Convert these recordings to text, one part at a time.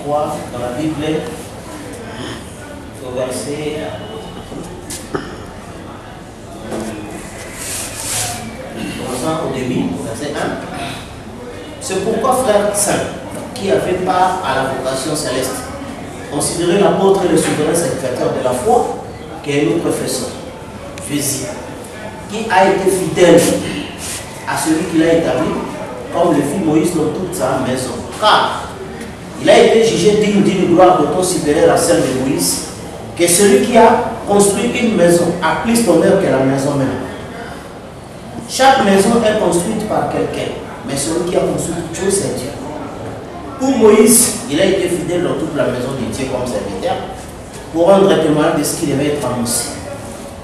crois, dans la Bible, au verset... Au début, verset 1. C'est pourquoi, frère saint, qui avait part à la vocation céleste, considérez l'apôtre et le souverain sacrificateur de la foi que nous professons, Jésus, qui a été fidèle à celui qui l'a établi, comme le fit Moïse dans toute sa maison. Car il a été jugé digne d'une gloire d'autant supérieure à celle de Moïse, que celui qui a construit une maison a plus d'honneur que la maison même. Chaque maison est construite par quelqu'un, mais celui qui a construit toute chose, c'est Dieu. Pour Moïse, il a été fidèle dans toute la maison de Dieu comme serviteur, pour rendre témoignage de ce qui devait être annoncé.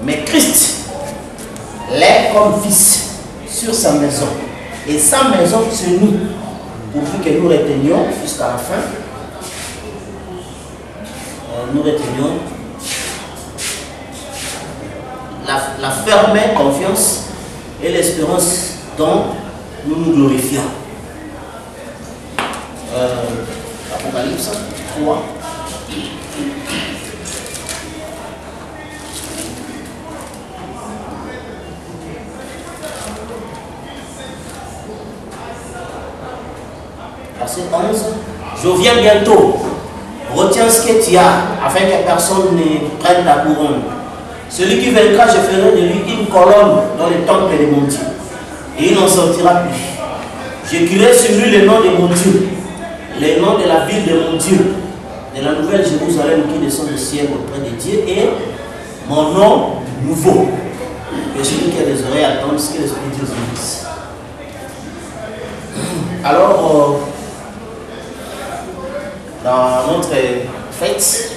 Mais Christ l'est comme fils sur sa maison. Et sa maison, c'est nous, pourvu que nous retenions jusqu'à la fin. Nous retenions la ferme confiance et l'espérance dont nous nous glorifions. Apocalypse 3. Verset 11. Je viens bientôt. Retiens ce que tu as, afin que personne ne prenne ta couronne. Celui qui vaincra, je ferai de lui une colonne dans le temple de mon Dieu. Et il n'en sortira plus. J'écrirai sur lui le nom de mon Dieu, le nom de la ville de mon Dieu, de la nouvelle Jérusalem qui descend du ciel auprès de Dieu, et mon nom nouveau. Et celui qui a des oreilles attend ce que l'Esprit de Dieu dit. Alors, dans notre fête,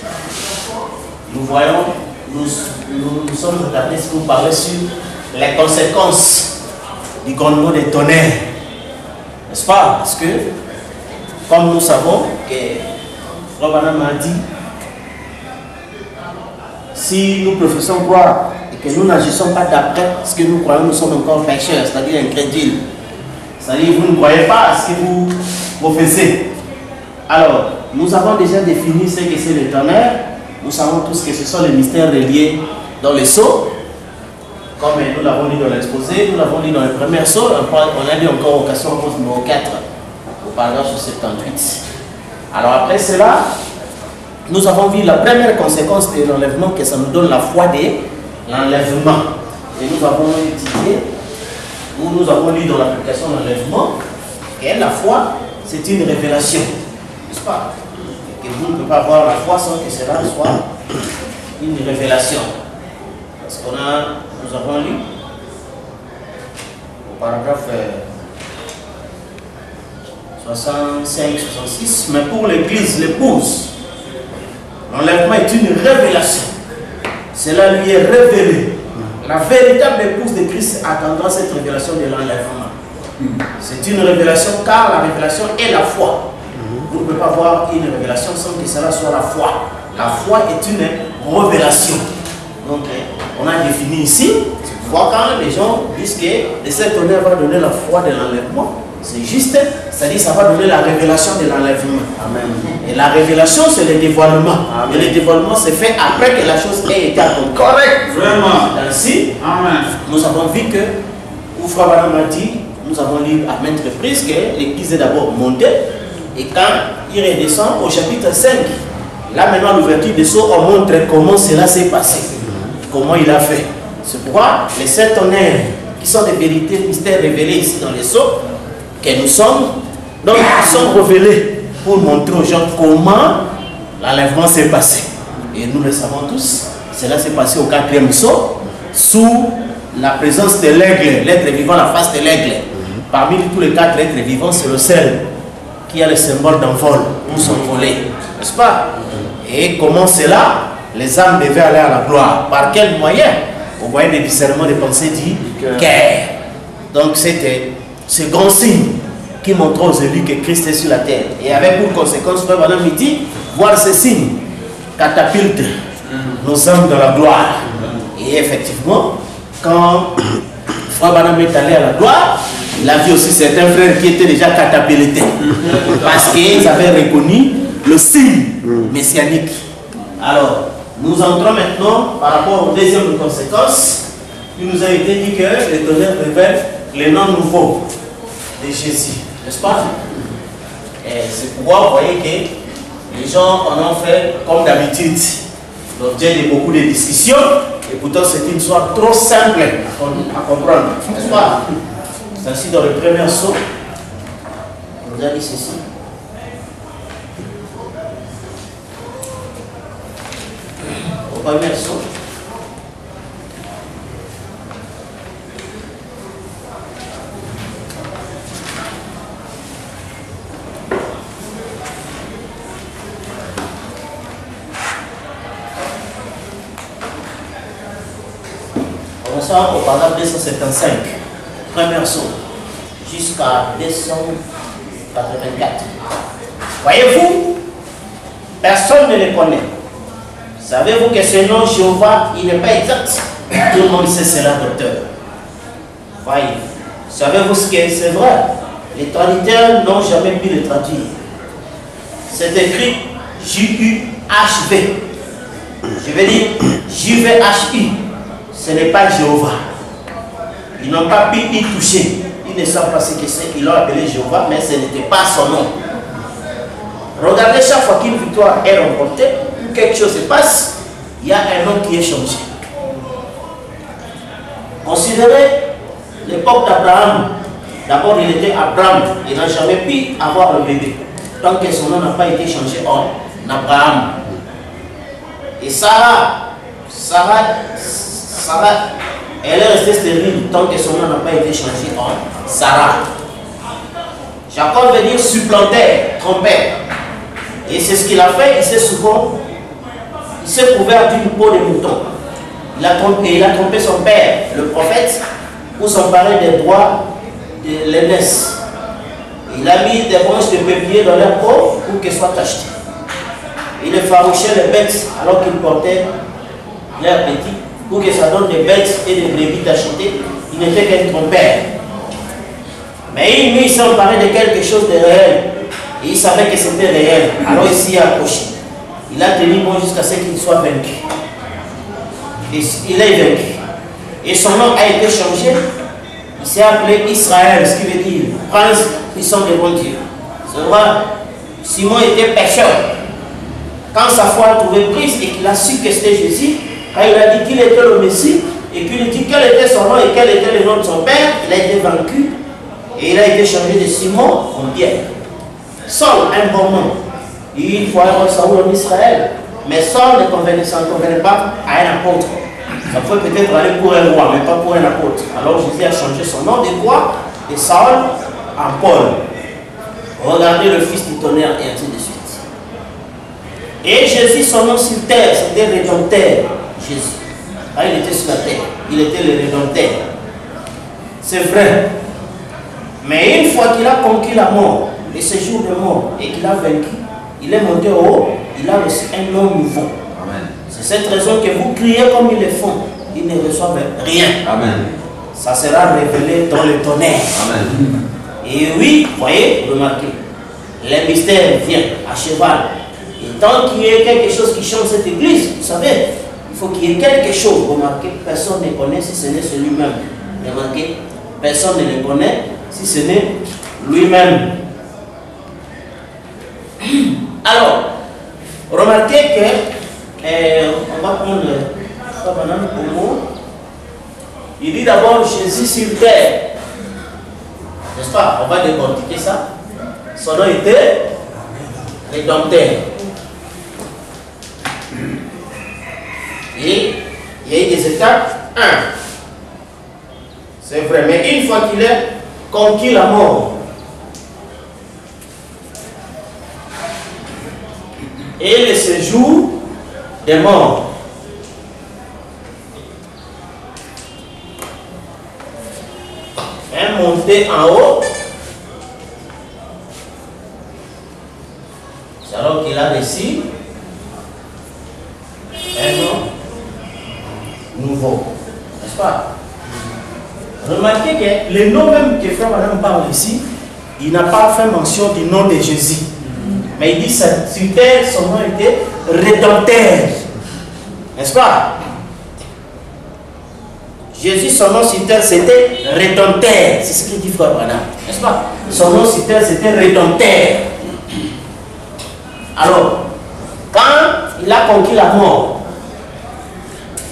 nous voyons, nous sommes regardés si vous parlez sur les conséquences du grondement des tonnerres. N'est-ce pas? Parce que, comme nous savons que Frère Branham a dit, si nous professons croire et que nous n'agissons pas d'après ce que nous croyons, nous sommes encore pécheurs, c'est-à-dire incrédules. C'est-à-dire vous ne croyez pas à ce que vous professez. Alors, nous avons déjà défini ce que c'est le tonnerre. Nous savons tous que ce sont les mystères reliés dans les sceaux. Comme nous l'avons dit dans l'exposé, nous l'avons dit dans le premier sceau. On a dit encore au question numéro 4, au paragraphe 78. Alors après cela, nous avons vu la première conséquence de l'enlèvement, que ça nous donne la foi de l'enlèvement. Et nous avons étudié, ou nous avons lu dans l'application de l'enlèvement, que la foi, c'est une révélation. N'est-ce pas? Que vous ne pouvez pas avoir la foi sans que cela soit une révélation. Parce qu'on nous avons lu au paragraphe 65-66, mais pour l'Église, l'épouse, l'enlèvement est une révélation. Cela lui est révélé. La véritable épouse de Christ attendra cette révélation de l'enlèvement. C'est une révélation car la révélation est la foi. Vous ne pouvez pas voir une révélation sans que cela soit la foi. La foi est une révélation. Donc, on a défini ici, quand les gens disent que le Saint-Tonnerre va donner la foi de l'enlèvement, c'est juste, c'est-à-dire ça va donner la révélation de l'enlèvement. Et la révélation, c'est le dévoilement. Amen. Et le dévoilement, c'est fait après que la chose ait été accomplie. Correct. Vraiment. Ainsi, nous avons vu que, où Frère Branham a dit, nous avons lu à maintes reprises que l'Église est d'abord montée, et quand il redescend au chapitre 5, là maintenant l'ouverture des sceaux, on montre comment cela s'est passé, comment il a fait. C'est pourquoi les 7 tonnerres, qui sont des vérités mystères révélés ici dans les sceaux, que nous sommes, donc ils sont révélés pour montrer aux gens comment l'enlèvement s'est passé. Et nous le savons tous, cela s'est passé au 4e sceau, sous la présence de l'aigle, l'être vivant, la face de l'aigle. Parmi tous les 4 êtres vivants, c'est le seul qui a le symbole d'envol pour s'envoler, n'est-ce pas? Et comment cela, les âmes devaient aller à la gloire. Par quel moyen? Au moyen des discernements des pensées du cœur. Donc c'était ce grand signe qui montre aux élus que Christ est sur la terre. Et avec pour conséquence, Frère Branham dit, voir ces signes catapulte nos âmes dans la gloire. Et effectivement, quand Frère Branham est allé à la gloire, il a vu aussi certains frères qui étaient déjà catapultés. Parce qu'ils avaient reconnu le signe messianique. Alors, nous entrons maintenant par rapport aux deuxièmes conséquences. Il nous a été dit que l'Éternel révèle les noms nouveaux de Jésus, n'est-ce pas? Et c'est pourquoi vous voyez que les gens en ont fait comme d'habitude l'objet de beaucoup de discussions, et pourtant c'est une histoire trop simple à comprendre, n'est-ce pas? C'est ainsi dans le premier saut, on nous a dit ceci. Au premier saut, au paragraphe 275, premier saut, jusqu'à 284. Voyez-vous, personne ne le connaît. Savez-vous que ce nom Jéhovah, il n'est pas exact? Tout le monde sait cela, docteur. Voyez, savez-vous ce que c'est vrai? Les traducteurs n'ont jamais pu le traduire. C'est écrit J-U-H-V. Je vais dire J-V-H-I. Ce n'est pas Jéhovah. Ils n'ont pas pu y toucher. Ils ne savent pas ce que c'est. Ils l'ont appelé Jéhovah, mais ce n'était pas son nom. Regardez, chaque fois qu'une victoire est remportée, ou quelque chose se passe, il y a un nom qui est changé. Considérez l'époque d'Abraham. D'abord, il était Abraham. Il n'a jamais pu avoir un bébé. Tant que son nom n'a pas été changé en Abraham. Et Sarah, elle est restée stérile tant que son nom n'a pas été changé en Sarah. Jacob veut dire supplanter, tromper. Et c'est ce qu'il a fait. Il s'est couvert d'une peau de mouton. Il a trompé son père, le prophète, pour s'emparer des droits de l'aînesse. Il a mis des branches de peuplier dans leur peau pour qu'elles soient achetées. Il effarouchait les bêtes alors qu'ils portaient leurs petits, pour que ça donne des bêtes et des brebis d'achetées. Il n'était qu'un trompeur. Mais il s'est emparé de quelque chose de réel. Et il savait que c'était réel. Alors il s'y est accroché. Il a tenu bon jusqu'à ce qu'il soit vaincu. Et il est vaincu. Et son nom a été changé. Il s'est appelé Israël, ce qui veut dire prince puissant de bon Dieu. C'est vrai, Simon était pécheur. Quand sa foi a trouvé prise et qu'il a su que c'était Jésus, quand il a dit qu'il était le Messie, et qu'il dit quel était son nom et quel était le nom de son père, il a été vaincu et il a été changé de Simon en Pierre. Saul, un bon nom. Il faut avoir Saul en Israël. Mais Saul ne convenait pas à un apôtre. Ça pouvait peut-être aller pour un roi, mais pas pour un apôtre. Alors Jésus a changé son nom de quoi? De Saul en Paul. Regardez le fils du tonnerre et ainsi de suite. Et Jésus, son nom sur terre, c'était Rédempteur. Jésus. Ah, il était sur la terre. Il était le Rédempteur. C'est vrai. Mais une fois qu'il a conquis la mort, le séjour de mort, et qu'il a vaincu, il est monté au haut, il a reçu un nom nouveau. C'est cette raison que vous criez comme ils le font. Ils ne reçoivent rien. Amen. Ça sera révélé dans le tonnerre. Amen. Et oui, vous voyez, remarquez, les mystères viennent à cheval. Et tant qu'il y ait quelque chose qui change cette église, vous savez, il faut qu'il y ait quelque chose. Remarquez, personne ne connaît si ce n'est lui-même. Remarquez, personne ne le connaît si ce n'est lui-même. Alors, remarquez que on va prendre au mot. Il dit d'abord Jésus sur terre. N'est-ce pas? On va décortiquer ça. Son nom était Rédempteur. Et il y a eu des étapes. C'est vrai, mais une fois qu'il a conquis la mort, et le séjour des morts, est monté en haut, c'est alors qu'il a reçu un nom nouveau, n'est-ce pas? Remarquez que le nom même que Frère Madame parle ici, il n'a pas fait mention du nom de Jésus. Mais il dit sur terre, son nom était rédempteur. N'est-ce pas? Jésus, son nom sur terre, c'était rédempteur. C'est ce qu'il dit Frère Branham. N'est-ce pas? Son nom sur terre, c'était rédempteur. Alors, quand il a conquis la mort,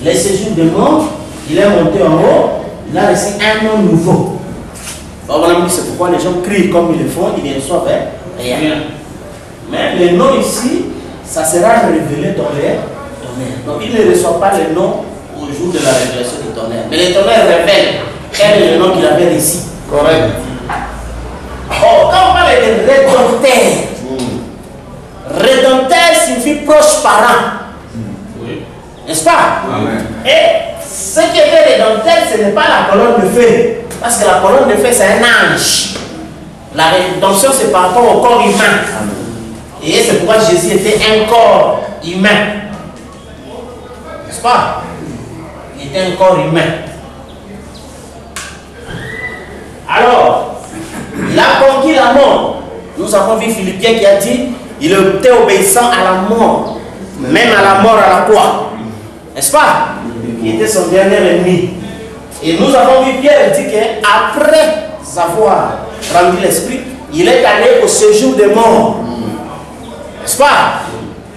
les séjours de mort, il est monté en haut, il a reçu un nom nouveau. C'est pourquoi les gens crient comme ils le font, ils ne reçoivent rien. Mais le nom ici, ça sera révélé dans les tonnerres. Donc il ne reçoit pas le nom au jour de la révélation du tonnerre. Mais le tonnerre révèle quel est le nom qu'il avait ici. Correct. Oh, quand on parle de rédempteur, rédempteur signifie proche parent. Oui. N'est-ce pas? Amen. Et ce qui était rédempteur, ce n'est pas la colonne de feu. Parce que la colonne de feu, c'est un ange. La rédemption, c'est par rapport au corps humain. Et c'est pourquoi Jésus était un corps humain. N'est-ce pas? Il était un corps humain. Alors, il a conquis la mort. Nous avons vu Philippiens qui a dit, il était obéissant à la mort, même à la mort à la croix. N'est-ce pas? Il était son dernier ennemi. Et nous avons vu Pierre dire qu'après avoir rendu l'esprit, il est allé au séjour des morts. N'est-ce pas?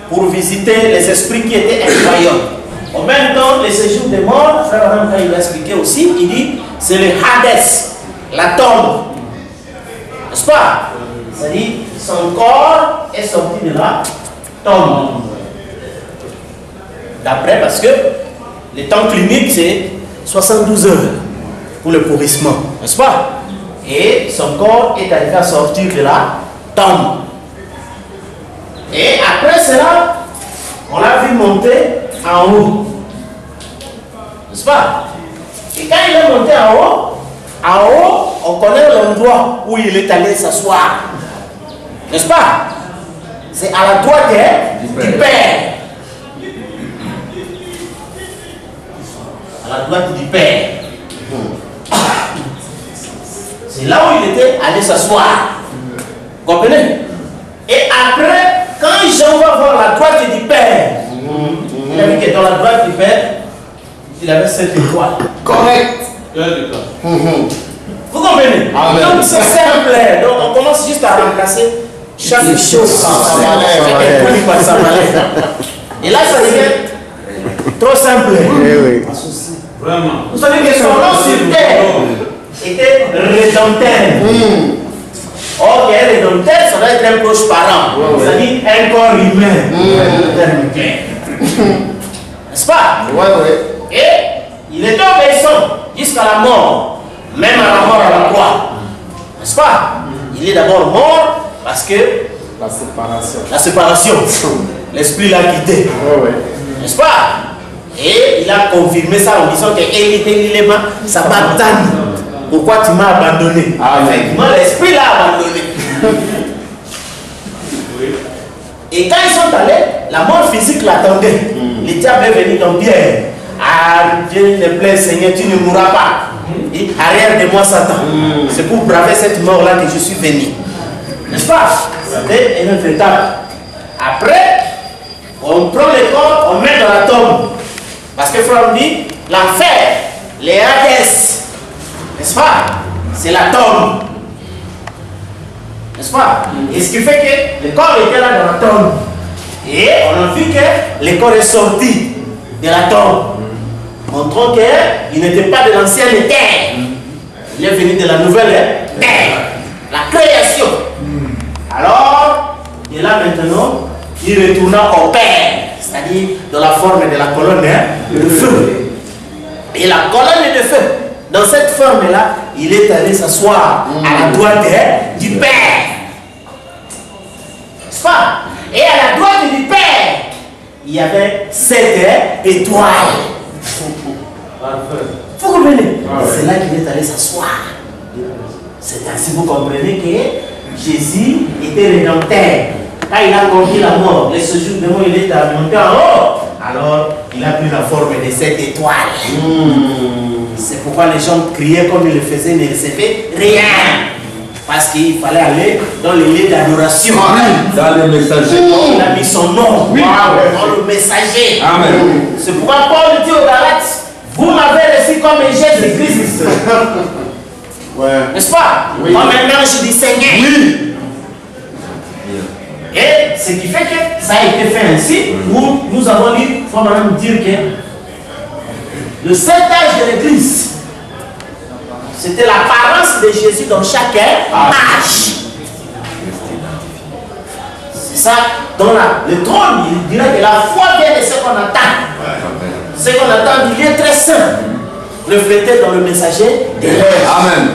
Pour visiter les esprits qui étaient incroyables. En même temps, le séjour des morts, Frère Branham, quand il a expliqué aussi, il dit c'est le Hades, la tombe. N'est-ce pas? C'est-à-dire, son corps est sorti de la tombe. D'après, parce que le temps clinique, c'est 72 heures pour le pourrissement. N'est-ce pas? Et son corps est arrivé à sortir de la tombe. Et après cela, on l'a vu monter en haut. N'est-ce pas? Et quand il est monté en haut, on connaît l'endroit où il est allé s'asseoir. N'est-ce pas? C'est à la droite du Père. À la droite du Père. C'est là où il était allé s'asseoir. Vous comprenez? Et après, quand Jean va voir la droite du Père, il a vu que dans la droite du Père, il avait 7 étoiles. Correct. Vous comprenez? Amen. Donc c'est simple. Donc on commence juste à remplacer chaque chose par sa valeur. Et là, ça devient trop simple. Vraiment. Vous savez que son nom sur terre était rédempteur. Or, qui est rédempteur, ça doit être un proche parent. C'est-à-dire un corps humain. N'est-ce pas? Et il était obéissant jusqu'à la mort, même à la mort à la croix. N'est-ce pas? Il est d'abord mort parce que la séparation, l'esprit l'a quitté. N'est-ce pas? Et il a confirmé ça en disant que ça m'a tanné. Pourquoi tu m'as abandonné? Effectivement, l'esprit l'a abandonné. Et quand ils sont allés, la mort physique l'attendait. Le diable est venu dans Pierre. Ah, Dieu te plaît, Seigneur, tu ne mourras pas. Et arrière de moi, Satan. C'est pour braver cette mort-là que je suis venu. N'est-ce pas? C'était une autre étape. Après, on prend le corps, on met dans la tombe. Parce que Frère dit, l'enfer, les Hades, n'est-ce pas? C'est la tombe. N'est-ce pas? Et ce qui fait que le corps était là dans la tombe. Et on a vu que le corps est sorti de la tombe. Montrant qu'il n'était pas de l'ancienne terre. Il est venu de la nouvelle terre. La création. Alors, et là maintenant, il retourna au Père. C'est-à-dire dans la forme de la colonne de feu. Et la colonne de feu, dans cette forme-là, il est allé s'asseoir à la droite du Père. N'est-ce pas? Et à la droite du Père, il y avait 7 étoiles. Vous comprenez? C'est là qu'il est allé s'asseoir. C'est ainsi que vous comprenez que Jésus était rédempteur. Quand il a conquis la mort, les séjours de mort, il est monté en haut. Alors, il a pris la forme de 7 étoiles. C'est pourquoi les gens criaient comme ils le faisaient, ne recevaient rien. Parce qu'il fallait aller dans les lieux d'adoration. Dans les messagers. Il a mis son nom dans le messager. Amen. C'est pourquoi Paul dit aux Galates, vous m'avez reçu comme Jésus-Christ. N'est-ce pas? Comme un ange du Seigneur. Oui. Et ce qui fait que ça a été fait ainsi, où nous avons dit, il faut maintenant dire que le seul âge de l'Église, c'était l'apparence de Jésus dans chaque âge. C'est ça, dans le trône, il dirait que la foi vient de ce qu'on attend. Ce qu'on attend du lieu très saint, reflété dans le messager de l'air. Amen.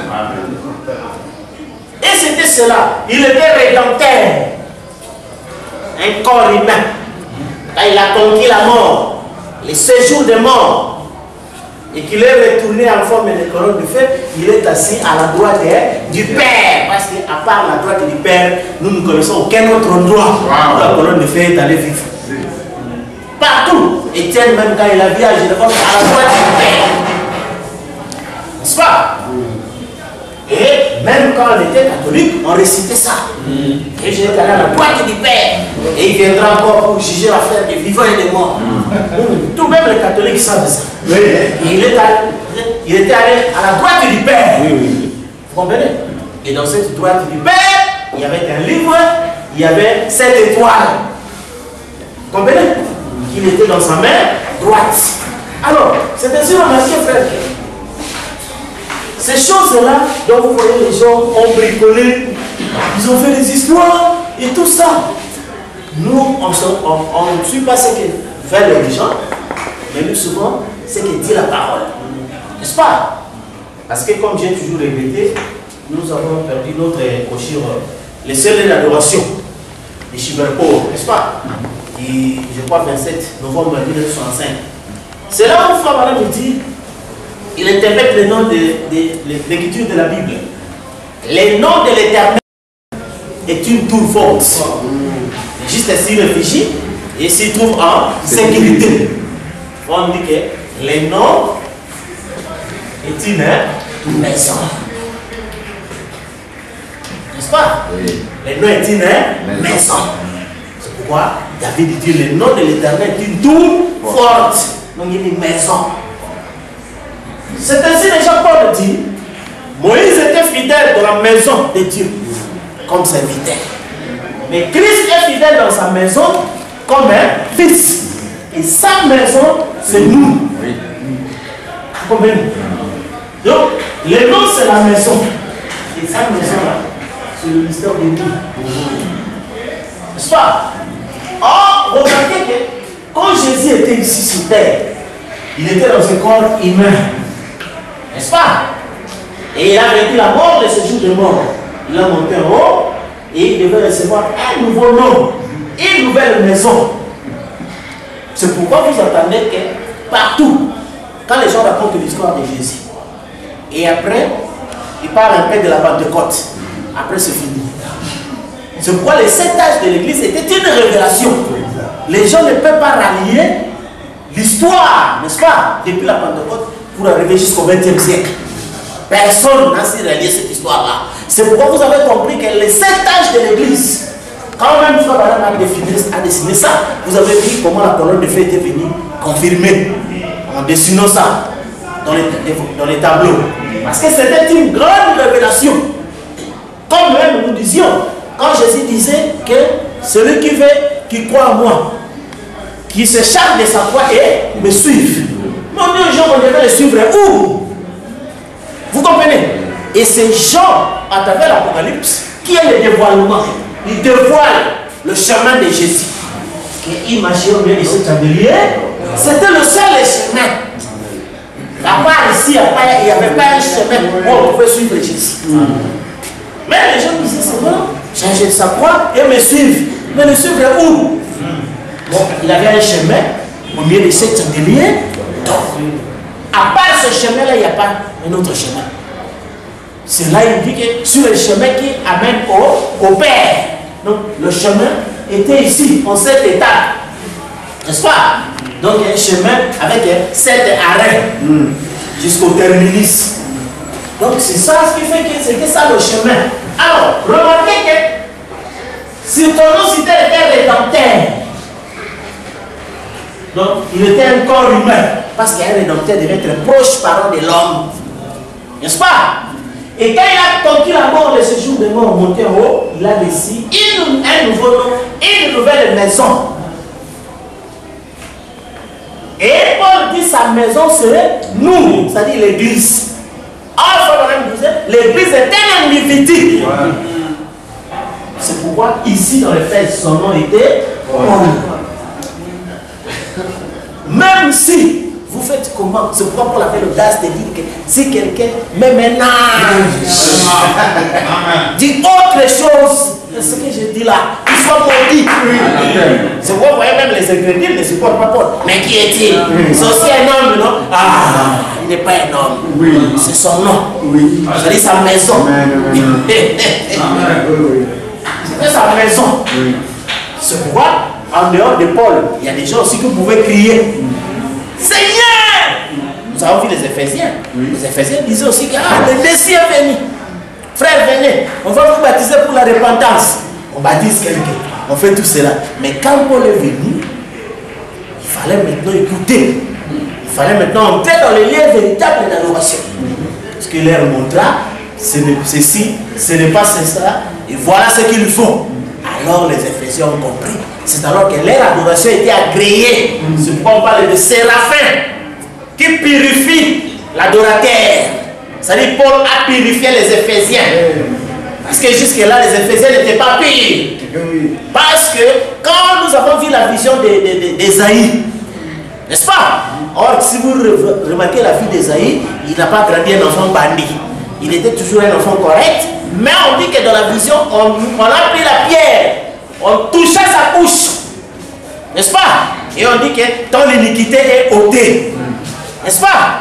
Et c'était cela. Il était rédempteur. Un corps humain. Quand il a conquis la mort, les séjours de mort, et qu'il est retourné en forme de colonne de feu, il est assis à la droite du Père. Parce qu'à part la droite du Père, nous ne connaissons aucun autre endroit où la colonne de feu est allée vivre. Partout. Étienne, même quand il a vu à Jérusalem, à la droite du Père. N'est-ce pas? Et même quand on était catholique, on récitait ça. Et j'étais allé à la droite du Père. Et il viendra encore pour juger l'affaire des vivants et des morts. Tout même les catholiques savent ça. Et il était allé à la droite du Père. Vous comprenez? Et dans cette droite du Père, il y avait un livre, il y avait 7 étoiles. Vous comprenez? Qu'il était dans sa main droite. Alors, c'est ainsi remarqué, frère. Ces choses-là, dont vous voyez les gens ont bricolé, ils ont fait des histoires et tout ça. Nous, on ne suit pas ce que fait les gens, mais nous souvent, ce que dit la parole. N'est-ce pas? Parce que comme j'ai toujours répété, nous avons perdu notre brochure, les seuls d'adoration, les Chiberpo, n'est-ce pas? Et je crois 27 novembre 1965. C'est là où Frère Madame me dit, il interprète les noms de l'écriture de la Bible. Le nom de l'Éternel est une tour forte. Juste ainsi réfléchi et s'y trouve en sécurité. On dit que le nom est une maison. N'est-ce pas? Le nom est une maison. C'est pourquoi David dit le nom de l'Éternel est une tour forte. Donc il dit maison. C'est ainsi déjà Paul dit, Moïse était fidèle dans la maison de Dieu comme serviteur. Mais Christ est fidèle dans sa maison comme un fils. Et sa maison, c'est nous. Vous comprenez? Donc, le nom c'est la maison. Et sa maison là, c'est le mystère de nous. N'est-ce pas? Or, remarquez que quand Jésus était ici sur terre, il était dans un corps humain. N'est-ce pas? Et il a vécu la mort de ce jour de mort. Il a monté en haut et il devait recevoir un nouveau nom, une nouvelle maison. C'est pourquoi vous entendez que partout, quand les gens racontent l'histoire de Jésus, et après, ils parlent un peu de la Pentecôte. Après, c'est fini. C'est pourquoi les 7 âges de l'Église étaient une révélation. Les gens ne peuvent pas rallier l'histoire, n'est-ce pas, depuis la Pentecôte, pour arriver jusqu'au XXe siècle. Personne n'a su relier cette histoire-là. C'est pourquoi vous avez compris que les 7 âges de l'Église, quand même Frère Madame a dessiné ça, vous avez vu comment la colonne de feu était venue confirmer en dessinant ça dans les tableaux. Parce que c'était une grande révélation. Comme même nous disions, quand Jésus disait que celui qui croit en moi, qui se charge de sa foi et me suive. Mon Dieu, Jean, on devait le suivre où? Vous comprenez? Et c'est Jean, à travers l'Apocalypse, qui est le dévoilement. Il dévoile le chemin de Jésus. Imaginez bien ce chandelier, c'était le seul chemin. À part ici, il n'y avait pas un chemin où on pouvait suivre Jésus. Mais les gens disaient, c'est bon, changer de sa croix et me suivre. Mais le suivre où? Bon, il avait un chemin au milieu de cette chandelier. Donc, à part ce chemin-là, il n'y a pas un autre chemin. C'est là il dit que sur le chemin qui amène au Père. Donc, le chemin était ici, en cette étape. N'est-ce pas? Donc, il y a un chemin avec 7 arrêts jusqu'au terminus. Donc, c'est ça ce qui fait que c'était ça le chemin. Alors, remarquez que sur ton nom, si tu étais rédempteur, donc il était un corps humain, parce qu'un rédempteur devait être proche parent de l'homme. N'est-ce pas? Et quand il a conquis la mort, le séjour de mort monté en haut, il a décidé un nouveau nom, une nouvelle maison. Et Paul dit sa maison serait nous, c'est-à-dire l'église. Or, l'église est un individu. C'est pourquoi ici dans les faits, son nom était Paul. Même si vous faites comment, c'est pourquoi Paul avait l'audace de dire que si quelqu'un met maintenant dit autre chose que ce que je dis là, il soit maudit. C'est pourquoi vous voyez même les ingrédients ne supportent pas Paul. Mais qui est-il? C'est aussi un homme, non? Ah, il n'est pas un homme. C'est son nom. C'est sa maison. C'est sa maison. C'est pourquoi, en dehors de Paul, il y a des gens aussi que vous pouvez crier. Seigneur! Nous avons vu les Éphésiens. Les Éphésiens disaient aussi que le Messie est venu. Frère, venez, on va vous baptiser pour la repentance. On baptise quelqu'un. On fait tout cela. Mais quand Paul est venu, il fallait maintenant écouter. Il fallait maintenant entrer dans les lieux véritables d'adoration. Ce qu'il leur montra, ceci, ce n'est pas ça. Et voilà ce qu'ils font. Alors les Éphésiens ont compris. C'est alors que leur adoration était agréée. C'est pourquoi on parle de Séraphin qui purifie l'adorateur. C'est-à-dire Paul a purifié les Éphésiens. Parce que jusque-là, les Éphésiens n'étaient pas pires. Parce que quand nous avons vu la vision d'Ésaïe, n'est-ce pas? Or, si vous remarquez la vie d'Ésaïe, il n'a pas grandi un enfant bandit. Il était toujours un enfant correct. Mais on dit que dans la vision, on a pris la pierre, on touchait sa bouche. N'est-ce pas? Et on dit que ton iniquité est ôtée. N'est-ce pas?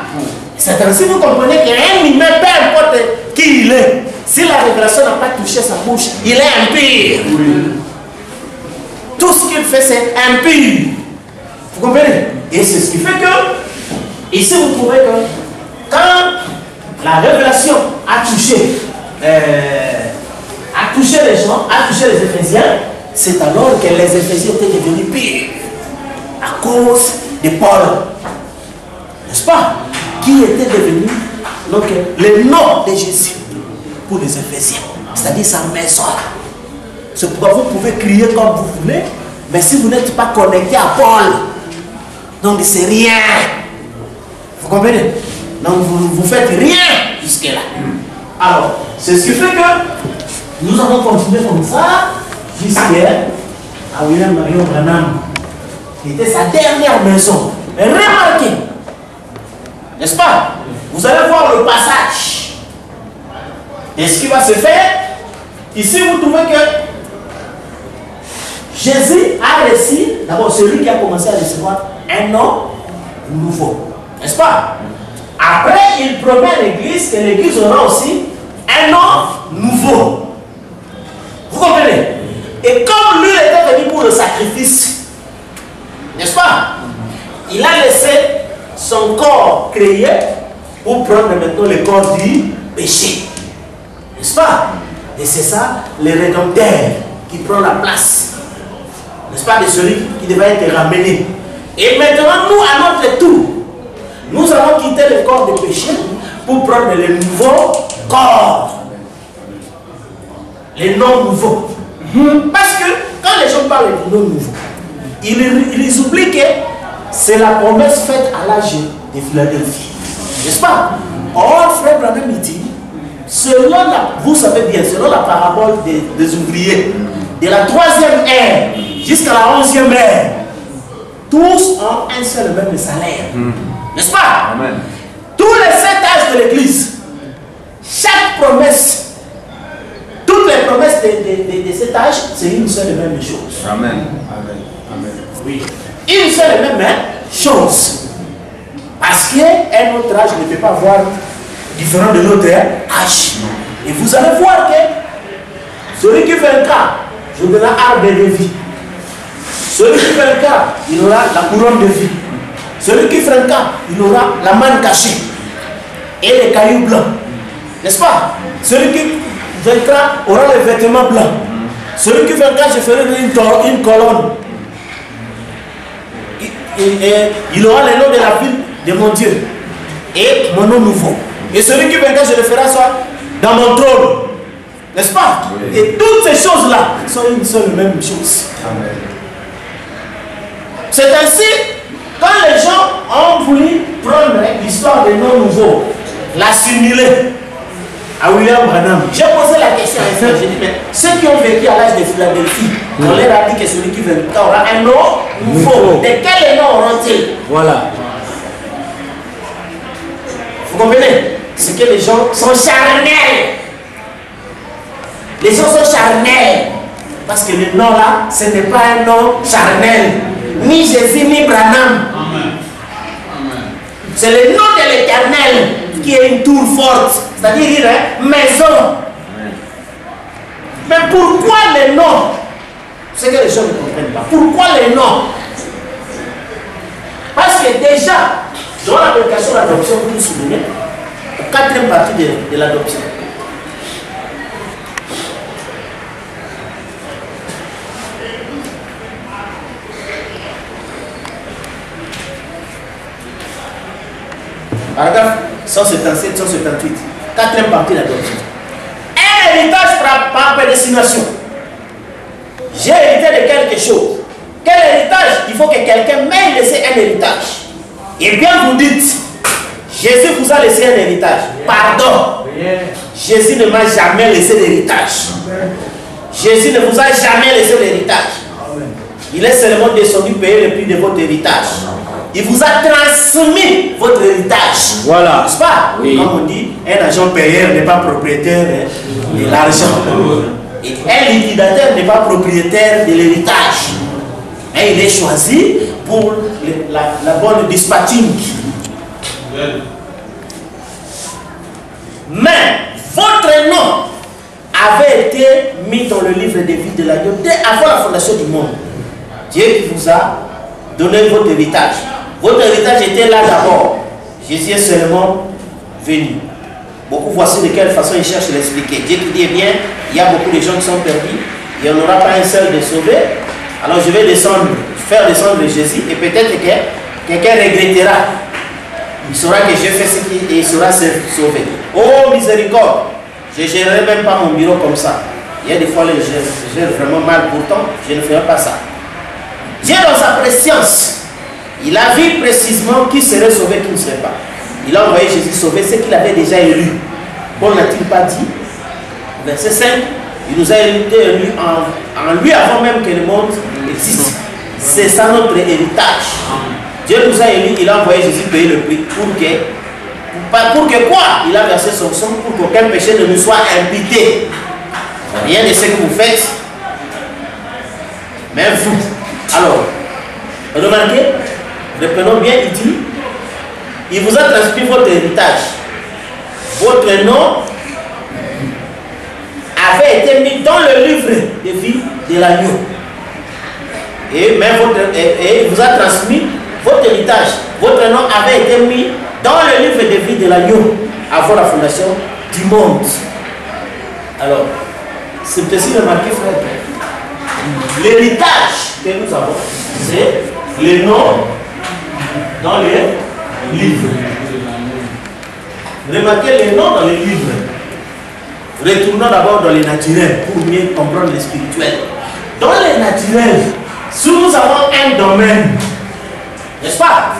C'est ainsi que vous comprenez qu'un humain, peu importe qui il est, si la révélation n'a pas touché sa bouche, il est impur. Tout ce qu'il fait, c'est impur. Vous comprenez? Et c'est ce qui fait que, ici vous trouvez que, quand la révélation a touché les gens, a touché les Éphésiens, c'est alors que les Éphésiens étaient devenus pires à cause de Paul. N'est-ce pas? Qui était devenu donc, le nom de Jésus pour les Éphésiens, c'est-à-dire sa maison. C'est pourquoi vous pouvez crier comme vous voulez, mais si vous n'êtes pas connecté à Paul, donc c'est rien. Vous comprenez? Donc vous ne faites rien jusque-là. Alors, c'est ce qui fait que nous avons continué comme ça jusqu'à William Marion Branham, qui était sa dernière maison. Mais remarquez, n'est-ce pas? Vous allez voir le passage. Et ce qui va se faire, ici vous trouvez que Jésus a reçu, d'abord celui qui a commencé à recevoir un nom nouveau. N'est-ce pas? Après, il promet à l'église que l'église aura aussi un nom nouveau. Vous comprenez? Et comme lui était venu pour le sacrifice, n'est-ce pas? Il a laissé son corps créé pour prendre maintenant le corps du péché. N'est-ce pas? Et c'est ça, le rédempteur qui prend la place. N'est-ce pas? De celui qui devait être ramené. Et maintenant, nous, à notre tour, nous allons quitter le corps de péché pour prendre le nouveau corps. Les noms nouveaux. Parce que quand les gens parlent de noms nouveaux, ils oublient que c'est la promesse faite à l'âge de Philadelphie. N'est-ce pas? Or, frère Branham dit, selon vous savez bien, selon la parabole des ouvriers, de la 3e ère jusqu'à la 11e ère, tous ont un seul et même salaire. N'est-ce pas? Amen. Tous les 7 âges de l'église, chaque promesse, toutes les promesses de cet âge, c'est une seule et même chose. Amen. Amen. Amen. Oui. Une seule et même chose. Parce qu'un autre âge ne peut pas voir différent de l'autre âge. Et vous allez voir que celui qui vaincra, je donnerai arbre de vie. Celui qui vaincra, il aura la couronne de vie. Celui qui vaincra, il aura la manne cachée et les cailloux blancs. N'est-ce pas? Celui qui vaincra aura les vêtements blancs. Celui qui vaincra, je ferai une colonne. Il aura le nom de la ville de mon Dieu et mon nom nouveau. Et celui qui vaincra, je le ferai soit dans mon trône. N'est-ce pas? Oui. Et toutes ces choses-là sont une seule même chose. C'est ainsi, quand les gens ont voulu prendre l'histoire des noms nouveaux, l'assimiler à William Branham, j'ai posé la question à Esther, j'ai dit, mais ceux qui ont vécu à l'âge de Philadelphie, on leur a dit que celui qui vaincra aura un nom nouveau. De quel nom auront-ils? Voilà. Vous comprenez? C'est que les gens sont charnels. Les gens sont charnels. Parce que le nom là, ce n'est pas un nom charnel. Ni Jésus, ni Branham. C'est le nom de l'Éternel qui est une tour forte. C'est-à-dire maison. Mais pourquoi les noms? C'est que les gens ne comprennent pas. Pourquoi les noms? Parce que déjà, dans la prédication de l'adoption, vous vous souvenez, la 4e partie de l'adoption. Paragraphe 177, 178. 4e partie de l'adoption. Un héritage par prédestination. J'ai hérité de quelque chose. Quel héritage? Il faut que quelqu'un m'ait laissé un héritage. Et bien vous dites, Jésus vous a laissé un héritage. Pardon. Jésus ne m'a jamais laissé d'héritage. Jésus ne vous a jamais laissé d'héritage. Il est seulement descendu payer le prix de votre héritage. Il vous a transmis votre héritage. Voilà. N'est-ce pas? Oui. Comme on dit, un agent payeur n'est pas propriétaire de l'argent. Et un liquidateur n'est pas propriétaire de l'héritage. Et il est choisi pour la bonne dispatching. Mais votre nom avait été mis dans le livre de vie de l'agneau dès avant la fondation du monde. Dieu qui vous a donné votre héritage. Votre héritage était là d'abord. Jésus est seulement venu. Beaucoup voici de quelle façon il cherche à l'expliquer. Dieu qui dit, eh bien, il y a beaucoup de gens qui sont perdus. Il n'y en aura pas un seul de sauvé. Alors je vais descendre, faire descendre Jésus. Et peut-être que quelqu'un regrettera. Il saura que j'ai fait ce qu'il sera sauvé. Oh miséricorde. Je ne gérerai même pas mon bureau comme ça. Il y a des fois, je gère vraiment mal. Pourtant, je ne ferai pas ça. Dieu dans sa préscience, il a vu précisément qui serait sauvé, qui ne serait pas. Il a envoyé Jésus sauver ce qu'il avait déjà élu. Paul n'a-t-il pas dit? Verset 5, il nous a été élus en lui avant même que le monde existe. C'est ça notre héritage. Dieu nous a élus, il a envoyé Jésus payer le prix. Pour que quoi? Il a versé son sang pour qu'aucun péché ne nous soit imputé. Rien de ce que vous faites, même vous. Alors, remarquez, reprenons bien, il dit, il vous a transmis votre héritage. Votre nom avait été mis dans le livre de vie de l'agneau. Et il vous a transmis votre héritage. Votre nom avait été mis dans le livre de vie de l'agneau avant la fondation du monde. Alors, c'est aussi remarqué, frère. L'héritage que nous avons, c'est le nom dans les livres. Remarquez les noms dans les livres. Retournons d'abord dans les naturels pour mieux comprendre les spirituels. Dans les naturels, si nous avons un domaine, n'est-ce pas?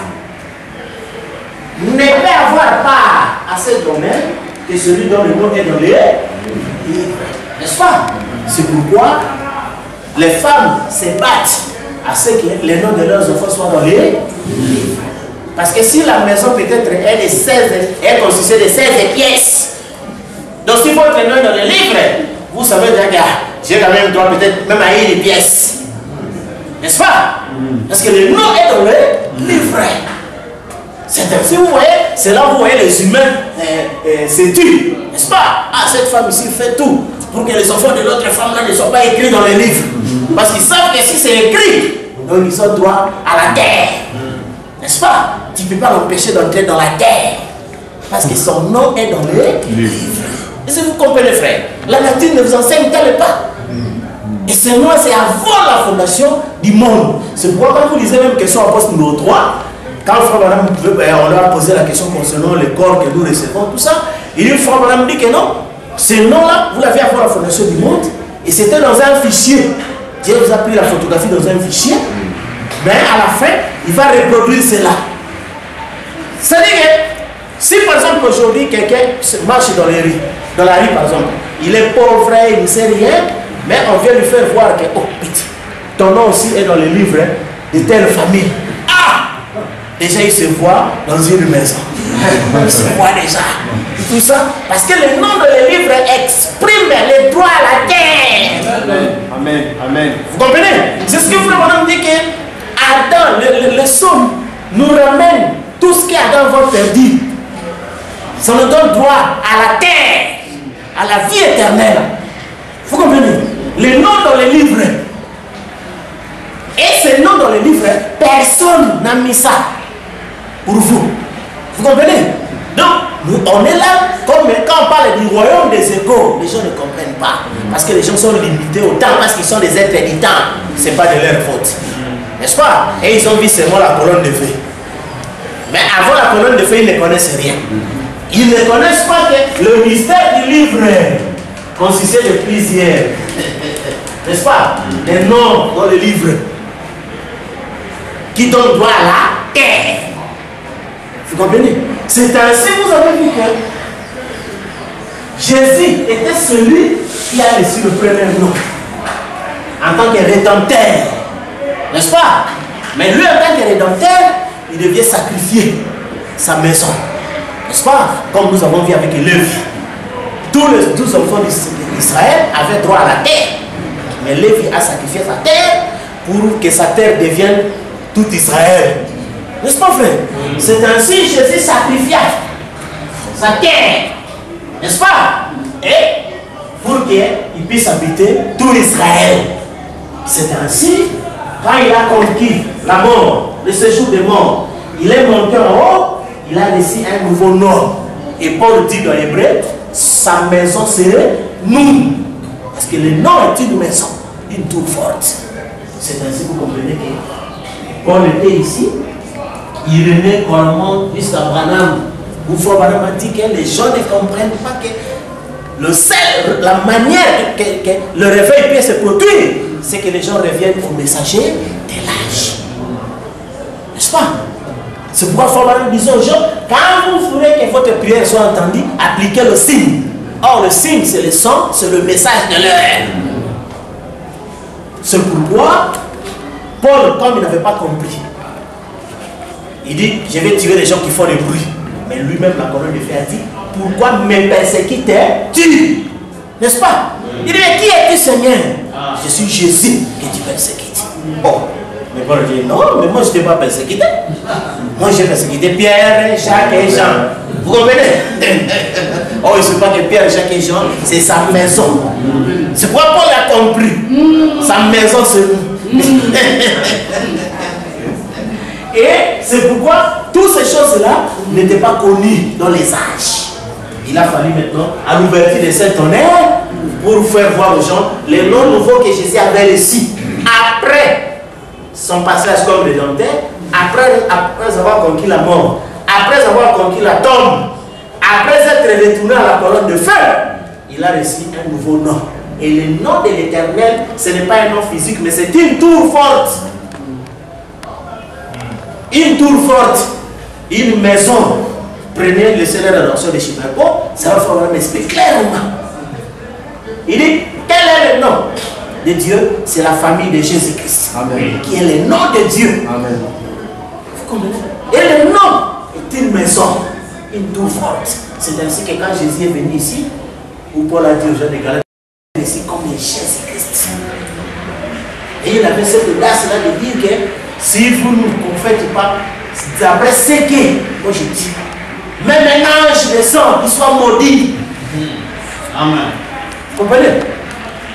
Vous ne pouvez avoir part à ce domaine que celui dont le nom est dans les livres. N'est-ce pas? C'est pourquoi les femmes se battent à ce que les noms de leurs enfants soient dans les livres. Parce que si la maison peut-être est constituée de 16 pièces, donc si votre nom est dans les livres, vous savez déjà, j'ai quand même droit peut-être même à une pièce. N'est-ce pas? Parce que le nom est dans les livres. Si vous voyez, c'est là où vous voyez les humains se tuent. N'est-ce pas? Ah, cette femme ici fait tout pour que les enfants de l'autre femme là ne soient pas écrits dans les livres. Parce qu'ils savent que si c'est écrit, donc ils ont droit à la terre. N'est-ce pas? Tu ne peux pas l'empêcher d'entrer dans la terre. Parce que son nom est dans les livres. Est-ce que vous comprenez, frère? La nature ne vous enseigne tel pas. Et seulement c'est avant la fondation du monde. C'est pourquoi quand vous lisez même question apôtre numéro 3, quand Frère Madame on leur a posé la question concernant le corps que nous recevons, tout ça, il dit, Frère Madame dit que non, ce nom-là, vous l'avez avant la fondation du monde, et c'était dans un fichier. Dieu vous a pris la photographie dans un fichier, mais à la fin, il va reproduire cela. C'est-à-dire que, si par exemple aujourd'hui quelqu'un marche dans les rues, dans la rue par exemple, il est pauvre, il ne sait rien, mais on vient lui faire voir que, oh petit, ton nom aussi est dans les livres de telle famille. Ah! Déjà il se voit dans une maison. Il se voit déjà. Tout ça, parce que le nom de les livres exprime les droits à la terre. Amen. Amen. Vous comprenez? C'est ce que Frère Madame dit que Adam, le somme, nous ramène tout ce qu'Adam va perdu. Ça nous donne droit à la terre, à la vie éternelle. Vous comprenez? Les noms dans les livres. Et ces noms dans les livres, personne n'a mis ça pour vous. Vous comprenez? Donc, on est là, comme quand on parle du royaume des égaux, les gens ne comprennent pas. Parce que les gens sont limités au temps, parce qu'ils sont des êtres du temps. Ce n'est pas de leur faute. N'est-ce pas? Et ils ont vu seulement la colonne de feu. Mais avant la colonne de feu, ils ne connaissent rien. Ils ne connaissent pas que le mystère du livre consistait de plusieurs. N'est-ce pas? Les noms dans le livre qui donnent droit à la terre. Vous comprenez? C'est ainsi que vous avez vu que Jésus était celui qui a reçu le premier nom en tant que rédempteur. N'est-ce pas? Mais lui, en tant que rédempteur, il devait sacrifier sa maison. N'est-ce pas? Comme nous avons vu avec Lévi. Tous les 12 enfants d'Israël avaient droit à la terre. Mais Lévi a sacrifié sa terre pour que sa terre devienne tout Israël. N'est-ce pas, frère? C'est ainsi que Jésus sacrifia sa terre. N'est-ce pas? Et pour qu'il puisse habiter tout Israël. C'est ainsi, quand il a conquis la mort, le séjour des morts, il est monté en haut, il a reçu un nouveau nom. Et Paul dit dans l'hébreu, sa maison serait nous. Parce que le nom est une maison, une tour forte. C'est ainsi que vous comprenez que Paul était ici. Irénée, Cormont, jusqu'à Branham. Où Frère Branham a dit que les gens ne comprennent pas que la manière que le réveil peut se produire, c'est que les gens reviennent au messager de l'âge. N'est-ce pas? C'est pourquoi Frère Branham disait aux gens, quand vous voulez que votre prière soit entendue, appliquez le signe. Or, le signe, c'est le son, c'est le message de l'heure. C'est pourquoi Paul, comme il n'avait pas compris, il dit, je vais tuer les gens qui font le bruit. Mais lui-même, la colonne de feu a dit, pourquoi me persécutes-tu? N'est-ce pas? Il dit, mais qui es-tu, Seigneur? Je suis Jésus que tu persécutes. Oh, mais Paul dit, non, mais moi je ne t'ai pas persécuté. Moi j'ai persécuté Pierre, Jacques et Jean. Vous comprenez? Oh, il ne sait pas que Pierre, Jacques et Jean, c'est sa maison. C'est pourquoi Paul a compris. Sa maison, c'est nous. Et c'est pourquoi toutes ces choses-là n'étaient pas connues dans les âges. Il a fallu maintenant, à l'ouverture de cet honneur, pour faire voir aux gens les noms nouveaux que Jésus avait reçus. Après son passage comme rédempteur, après avoir conquis la mort, après avoir conquis la tombe, après être retourné à la colonne de feu, il a reçu un nouveau nom. Et le nom de l'Éternel, ce n'est pas un nom physique, mais c'est une tour forte. Une tour forte, une maison. Prenez le Seigneur de l'Ancien de Chicago, ça va falloir m'expliquer clairement. Il dit, quel est le nom de Dieu? C'est la famille de Jésus-Christ, qui est le nom de Dieu. Amen. Vous comprenez? Et le nom est une maison, une tour forte. C'est ainsi que quand Jésus est venu ici, où Paul a dit aux gens de Galate, ici comme Jésus-Christ. Et il avait cette audace-là de dire que si vous ne vous faites pas, d'après ce que moi je dis, même un ange descend, qu'il soit maudit. Amen. Vous comprenez?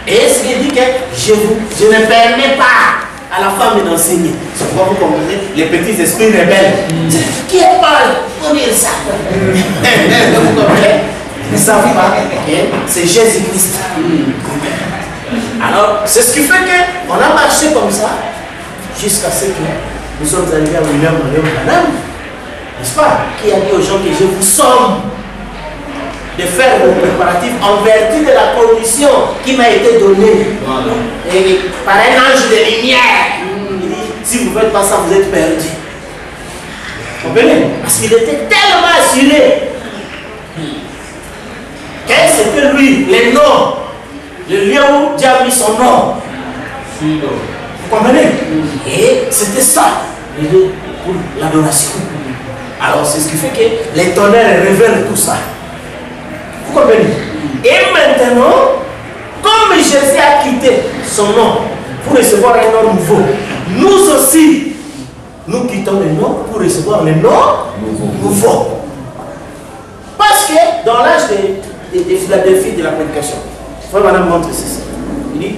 Et ce qu'il dit que je ne permets pas à la femme d'enseigner. C'est pourquoi vous comprenez les petits esprits rebelles. Qui est Paul pour dire ça? Vous comprenez? savent pas que c'est Jésus-Christ. Alors, c'est ce qui fait qu'on a marché comme ça jusqu'à ce que nous sommes arrivés à William Branham, n'est-ce pas? Qui a dit aux gens que je vous somme de faire vos préparatifs en vertu de la commission qui m'a été donnée et par un ange de lumière. Il dit, si vous ne faites pas ça, vous êtes perdus. Vous comprenez? Parce qu'il était tellement assuré que c'était lui, les noms, le lieu où Dieu a mis son nom. Vous comprenez? Et c'était ça, pour l'adoration. Alors c'est ce qui fait que les tonnerres révèlent tout ça. Vous comprenez? Et maintenant, comme Jésus a quitté son nom pour recevoir un nom nouveau, nous aussi, nous quittons le nom pour recevoir le nom nouveau. Parce que dans l'âge de Philadelphie de la prédication, Frère Branham montre ceci. Il dit,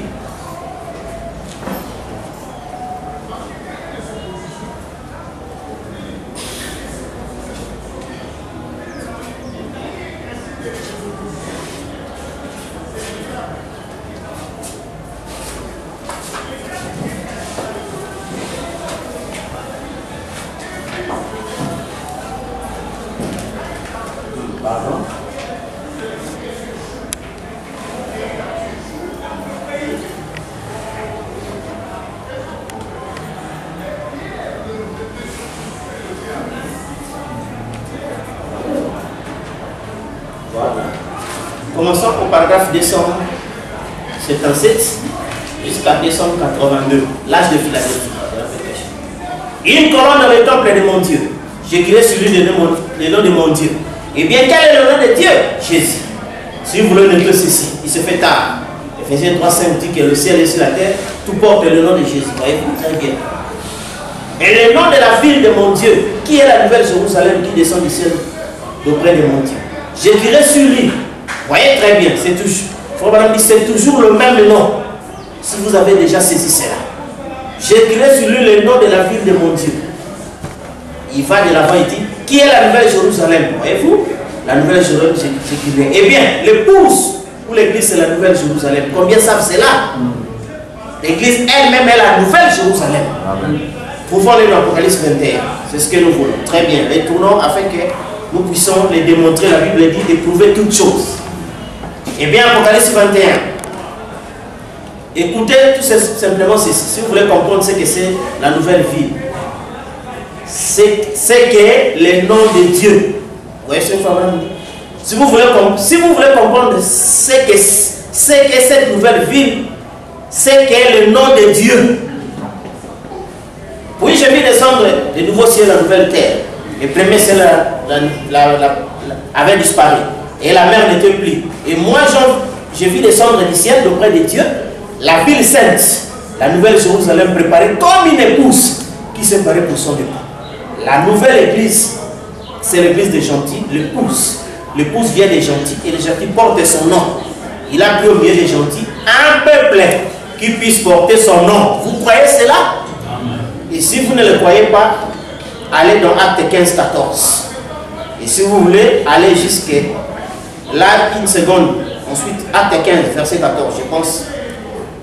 pardon. Voilà. Commençons au paragraphe 277 jusqu'à 282, l'âge de Philadelphie. Une colonne dans le temple de mon Dieu. J'écrirai sur lui le nom de mon Dieu. Et bien, quel est le nom de Dieu? Jésus. Si vous voulez noter ceci, il se fait tard. Ephésiens 3,5 dit que le ciel et sur la terre, tout porte le nom de Jésus. Voyez-vous très bien. Et le nom de la ville de mon Dieu, qui est la nouvelle Jérusalem qui descend du ciel d'auprès de mon Dieu. J'écrirai sur lui. Voyez très bien, c'est toujours le même nom. Si vous avez déjà saisi cela. J'écrirai sur lui le nom de la ville de mon Dieu. Il va de l'avant, il dit, qui est la nouvelle Jérusalem? Voyez-vous? La nouvelle Jérusalem, j'écrirai. Eh bien, l'épouse ou l'église, c'est la nouvelle Jérusalem. Combien savent cela? L'église elle-même est la nouvelle Jérusalem. Pouvons aller dans l'Apocalypse 21. C'est ce que nous voulons. Très bien. Retournons afin que nous puissions les démontrer. La Bible dit et prouver toutes choses. Eh bien, Apocalypse 21. Écoutez tout simplement ceci. Si vous voulez comprendre ce que c'est la nouvelle ville, c'est que le nom de Dieu. Vous voyez ce que si vous voulez comprendre ce que cette nouvelle ville, c'est que le nom de Dieu. Oui, j'ai vu descendre le nouveau ciel et la nouvelle terre. Le premier ciel avait disparu. Et la mer n'était plus. Et moi, j'ai vu descendre du ciel d'auprès de Dieu la ville sainte, la nouvelle Jérusalem préparée comme une épouse qui s'est préparée pour son époux. La nouvelle église, c'est l'église des gentils, l'épouse. L'épouse vient des gentils et les gentils portent son nom. Il a pris au milieu des gentils un peuple qui puisse porter son nom. Vous croyez cela? Et si vous ne le croyez pas, allez dans Acte 15, 14. Et si vous voulez aller jusqu'à là, une seconde, ensuite Acte 15, verset 14, je pense.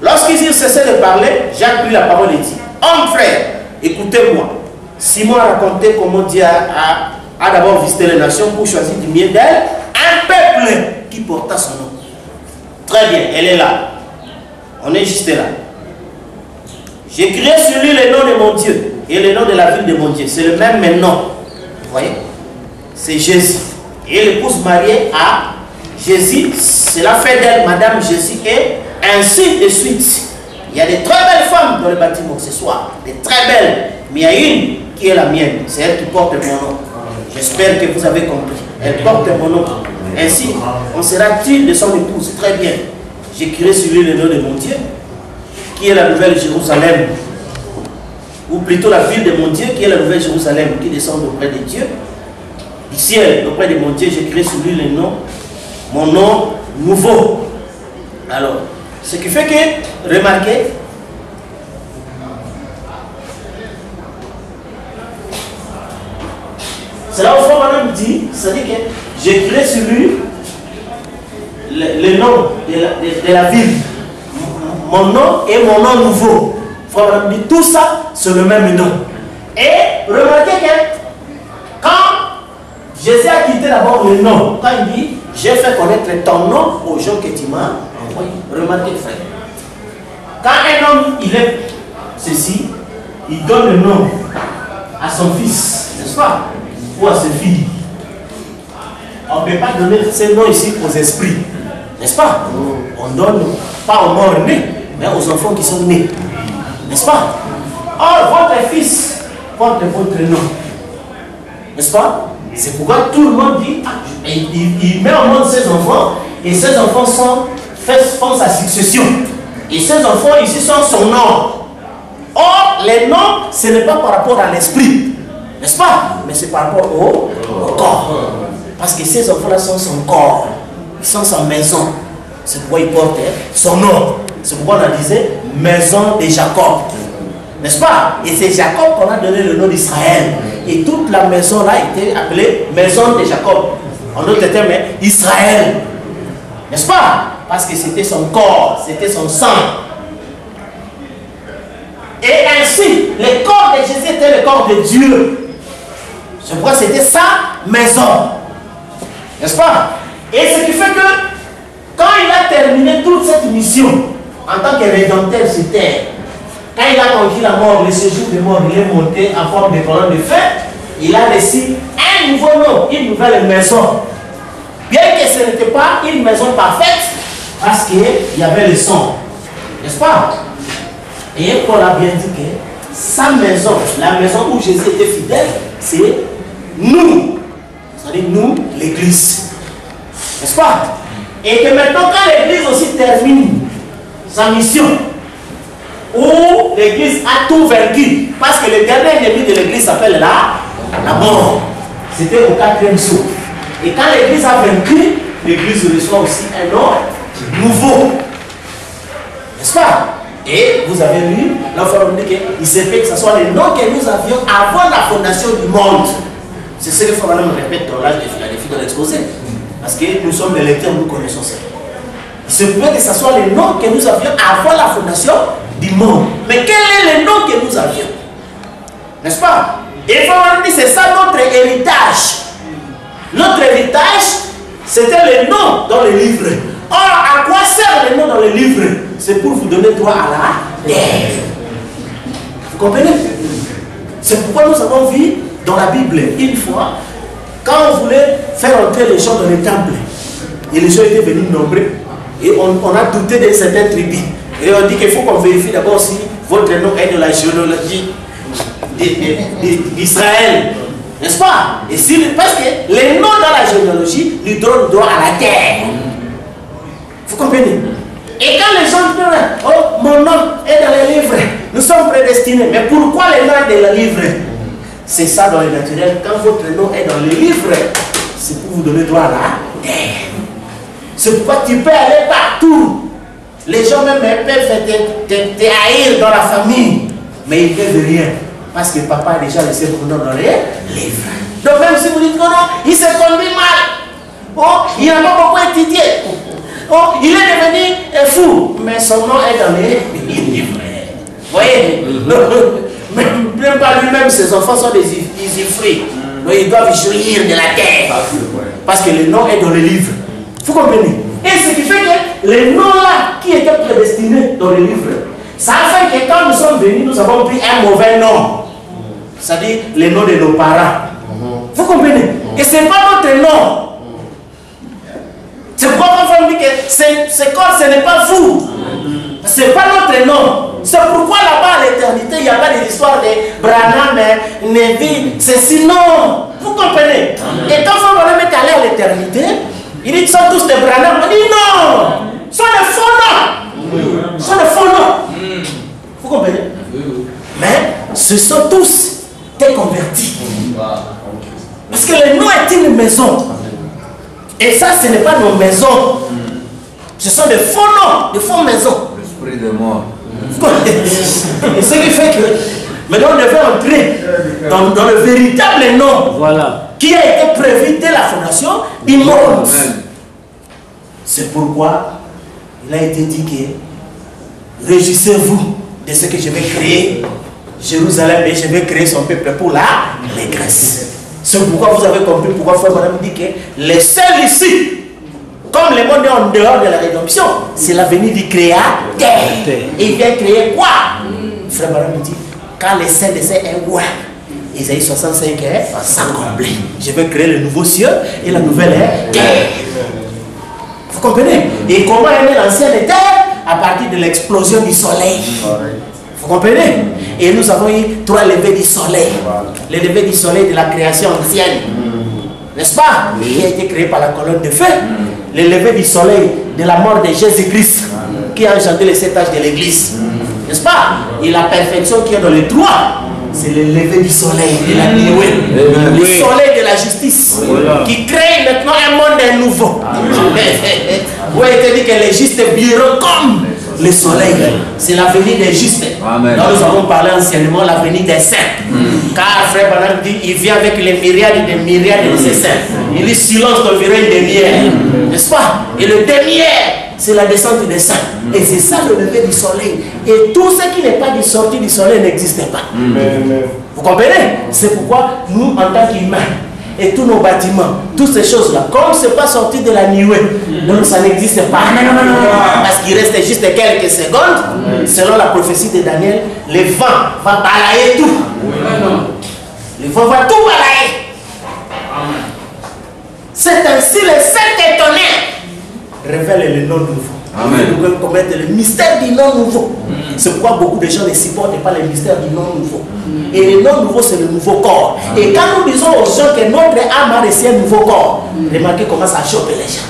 Lorsqu'ils eurent cessé de parler, Jacques prit la parole et dit, homme frère, écoutez-moi. Simon a raconté comment Dieu a d'abord visité les nations pour choisir du milieu d'elle un peuple qui porta son nom. Très bien, elle est là. On est juste là. J'écrirai sur lui le nom de mon Dieu et le nom de la ville de mon Dieu. C'est le même nom. Vous voyez? C'est Jésus. Et l'épouse mariée à Jésus, cela fait d'elle Madame Jésus et ainsi de suite. Il y a des très belles femmes dans le bâtiment ce soir. Des très belles. Mais il y a une qui est la mienne. C'est elle qui porte mon nom. J'espère que vous avez compris. Elle porte mon nom. Ainsi, on sera-t-il de son épouse? Très bien. J'écrirai sur lui le nom de mon Dieu, qui est la nouvelle Jérusalem, ou plutôt la ville de mon Dieu, qui est la nouvelle Jérusalem, qui descend auprès de Dieu, du ciel, auprès de mon Dieu. J'écrirai sur lui le nom, mon nom nouveau. Alors, ce qui fait que, remarquez, c'est là où Frère Branham dit, c'est-à-dire que j'écrirai sur lui le nom de la ville. Mon nom et mon nom nouveau. Tout ça, c'est le même nom. Et remarquez que quand Jésus a quitté d'abord le nom, quand il dit, j'ai fait connaître ton nom aux gens que tu m'as envoyés. Remarquez, frère. Quand un homme, il est ceci, il donne le nom à son fils, n'est-ce pas? Ou à ses filles. On ne peut pas donner ces noms ici aux esprits, n'est-ce pas? On donne pas aux morts nés, mais aux enfants qui sont nés, n'est-ce pas? Or, votre fils porte votre nom, n'est-ce pas? C'est pourquoi tout le monde dit, il met au monde ses enfants, et ses enfants font sa succession. Et ses enfants ici sont son nom. Or, les noms, ce n'est pas par rapport à l'esprit, n'est-ce pas? Mais c'est par rapport au corps. Parce que ces enfants-là sont son corps, ils sont sa maison. C'est pourquoi il porte son nom. C'est pourquoi on a disait maison de Jacob, n'est-ce pas? Et c'est Jacob qu'on a donné le nom d'Israël. Et toute la maison-là était appelée maison de Jacob. En d'autres termes, Israël, n'est-ce pas? Parce que c'était son corps, c'était son sang. Et ainsi, le corps de Jésus était le corps de Dieu. C'est pourquoi c'était sa maison. N'est-ce pas? Et ce qui fait que, quand il a terminé toute cette mission, en tant que rédempteur sur terre, quand il a conquis la mort, le séjour de mort, il est monté en forme de colonne de feu, il a reçu un nouveau nom, une nouvelle maison. Bien que ce n'était pas une maison parfaite, parce qu'il y avait le sang. N'est-ce pas? Et Paul a bien dit que sa maison, la maison où Jésus était fidèle, c'est nous. C'est-à-dire nous, l'Église. N'est-ce pas? Et que maintenant, quand l'Église aussi termine sa mission, où l'Église a tout vaincu, parce que le dernier ennemi de l'Église s'appelle la mort. C'était au 4e jour. Et quand l'Église a vaincu, l'Église reçoit aussi un nom nouveau. N'est-ce pas? Et vous avez lu, là on dit qu'il s'est fait que ce soit les noms que nous avions avant la fondation du monde. C'est ce que Frère me répète dans l'âge de Philadelphie dans l'exposé. Parce que nous sommes des lecteurs, nous connaissons ça. Il se peut que ce soit les noms que nous avions avant la fondation du monde. Mais quel est le nom que nous avions? N'est-ce pas? Et Frère dit c'est ça notre héritage. Notre héritage, c'était le nom dans le livre. Or, à quoi sert le nom dans le livre? C'est pour vous donner droit à la terre. Vous comprenez? C'est pourquoi nous avons vu dans la Bible, une fois, quand on voulait faire entrer les gens dans le temple, et les gens étaient venus nombreux, et on a douté de certaines tribus. Et on dit qu'il faut qu'on vérifie d'abord si votre nom est de la généalogie d'Israël. N'est-ce pas? Et si, parce que les noms dans la généalogie lui donnent droit à la terre. Vous comprenez? Et quand les gens disent, oh, mon nom est dans les livres, nous sommes prédestinés. Mais pourquoi le nom est dans les livres? C'est ça dans le naturel. Quand votre nom est dans les livres, c'est pour vous donner droit à la terre. C'est pourquoi tu peux aller partout. Les gens même peuvent te haïr dans la famille, mais ils ne peuvent rien. Parce que papa a déjà laissé mon nom dans les livres. Donc même si vous dites non, il s'est conduit mal. Oh, il n'a pas beaucoup étudié. Oh, il est devenu fou. Mais son nom est dans les livres. Vous voyez? Même pas lui-même, ses enfants sont des usufruits. Donc ils doivent jouir de la terre. Parce que le nom est dans les livres. Vous comprenez? Et ce qui fait que les noms-là qui étaient prédestinés dans les livres, ça a fait que quand nous sommes venus, nous avons pris un mauvais nom. C'est-à-dire le nom de nos parents. Vous comprenez? Et ce n'est pas notre nom. C'est pourquoi on dit que ce corps, ce n'est pas vous. Ce n'est pas notre nom. C'est pourquoi là-bas à l'éternité, il n'y a pas d'histoire de Branham, Neville, ceci, non. Vous comprenez? Et quand on va mettre aller à l'éternité, il dit qu'ils sont tous des Branham. On dit non. Ce sont des faux noms. Ce sont des faux noms. Vous comprenez? Mais ce sont tous des convertis. Parce que le nom est une maison. Et ça, ce n'est pas nos maisons. Ce sont des faux noms, des faux maisons. L'esprit de mort. Et ce qui fait que maintenant on devait entrer dans le véritable nom, voilà, qui a été prévu dès la fondation du monde. C'est pourquoi il a été dit que réjouissez-vous de ce que je vais créer Jérusalem et je vais créer son peuple pour l'allégresse. C'est pourquoi vous avez compris pourquoi Frère Branham dit que les seuls ici, comme le monde est en dehors de la rédemption, c'est la venue du Créateur. Et il vient créer quoi? Frère Branham dit, quand les saints de saints est roi, Isaïe 65 est s'accomplit. Je vais créer le nouveau ciel et la nouvelle terre. Vous comprenez? Et comment est née l'ancienne terre? À partir de l'explosion du soleil. Vous comprenez? Et nous avons eu 3 levées du soleil. Les levées du soleil de la création ancienne. N'est-ce pas? Qui a été créé par la colonne de feu. Les levées du soleil de la mort de Jésus-Christ. Qui a engendré les 7 âges de l'église. N'est-ce pas? Et la perfection qui est dans les 3. C'est le lever du soleil de la nuée. Le soleil de la justice. Qui crée maintenant un monde nouveau. Vous avez dit que les justes brilleront comme le soleil. C'est l'avenir des justes. Donc nous avons parlé anciennement l'avenir des saints. Car Frère Branham dit il vient avec les myriades et des myriades de ces saints. Il dit silence d'environ une demi-heure. N'est-ce pas? Et le demi-heure, c'est la descente des saints. Et c'est ça le lever du soleil. Et tout ce qui n'est pas du sortie du soleil n'existe pas. Vous comprenez? C'est pourquoi nous, en tant qu'humains, et tous nos bâtiments, toutes ces choses-là, comme ce n'est pas sorti de la nuée, donc ça n'existe pas. Parce qu'il reste juste quelques secondes, selon la prophétie de Daniel, le vent va balayer tout. Le vent va tout balayer. C'est ainsi les 7 tonnerres révèlent le nom nouveau. Nous pouvons commettre le mystère du nom nouveau. C'est pourquoi beaucoup de gens ne supportent pas le mystère du nom nouveau. Et le nom nouveau, c'est le nouveau corps. Et quand nous disons aux gens que notre âme a reçu un nouveau corps, remarquez comment ça choque les gens.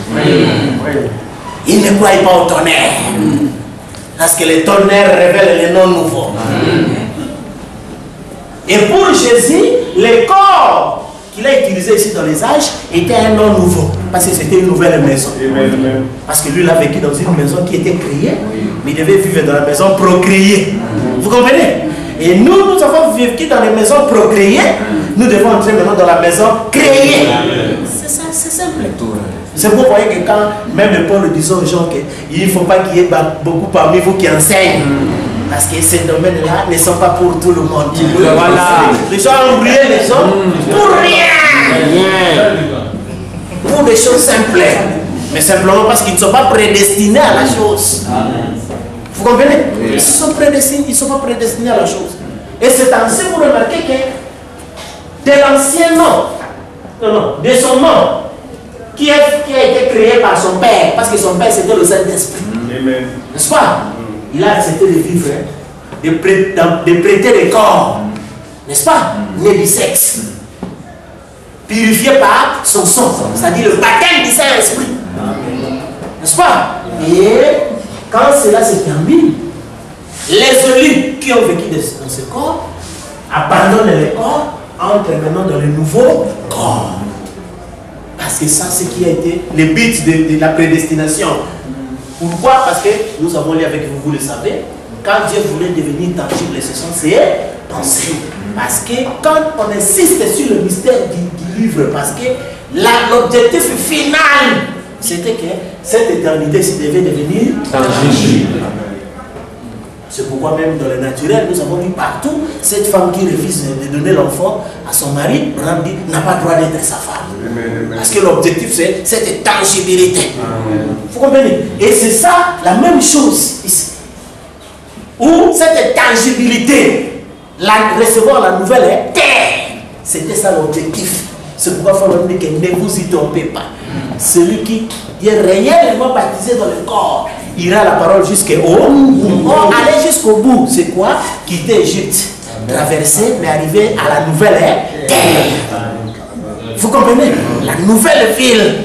Ils ne croient pas au tonnerre. Parce que le tonnerre révèle le nom nouveau. Et pour Jésus, le corps qu'il a utilisé ici dans les âges était un nom nouveau. Parce que c'était une nouvelle maison. Parce que lui, il a vécu dans une maison qui était créée, mais il devait vivre dans la maison procréée. Vous comprenez? Et nous avons vécu dans les maisons procréées, nous devons entrer maintenant dans la maison créée. C'est ça, c'est simple. C'est pour vous voyez que quand même Paul disait aux gens qu'il ne faut pas qu'il y ait beaucoup parmi vous qui enseignent. Parce que ces domaines-là ne sont pas pour tout le monde. Voilà. Les gens ont oublié les gens pour rien. Pour des choses simples. Mais simplement parce qu'ils ne sont pas prédestinés à la chose. Vous comprenez? Ils sont prédestinés, ils ne sont pas prédestinés à la chose. Et c'est ainsi vous remarquez que de l'ancien nom, de son nom, qui a été créé par son père, parce que son père c'était le Saint-Esprit. N'est-ce pas? Il a accepté de vivre, de prêter le corps, n'est-ce pas? Né du sexe, purifié par son sang, c'est-à-dire le baptême du Saint-Esprit. N'est-ce pas? Et quand cela se termine, les élus qui ont vécu dans ce corps abandonnent le corps, entrent maintenant dans le nouveau corps. Parce que ça, c'est qui a été le but de la prédestination. Pourquoi? Parce que nous avons lu avec vous, vous le savez, quand Dieu voulait devenir tangible, ce sont ses pensées. Parce que quand on insiste sur le mystère du livre, parce que l'objectif final, c'était que cette éternité devait devenir tangible. C'est pourquoi même dans le naturel, nous avons vu partout cette femme qui refuse de donner l'enfant à son mari, n'a pas le droit d'être sa femme. Parce que l'objectif c'est cette tangibilité. Vous comprenez? Et c'est ça la même chose ici. Où cette tangibilité, recevoir la nouvelle terre, c'était ça l'objectif. C'est pourquoi il faut dire que ne vous y trompez pas. Celui qui est réellement baptisé dans le corps ira la parole jusqu'au bout. Aller jusqu'au bout, c'est quoi? Quitter Égypte, traverser, mais arriver à la nouvelle terre. Vous comprenez? La nouvelle ville.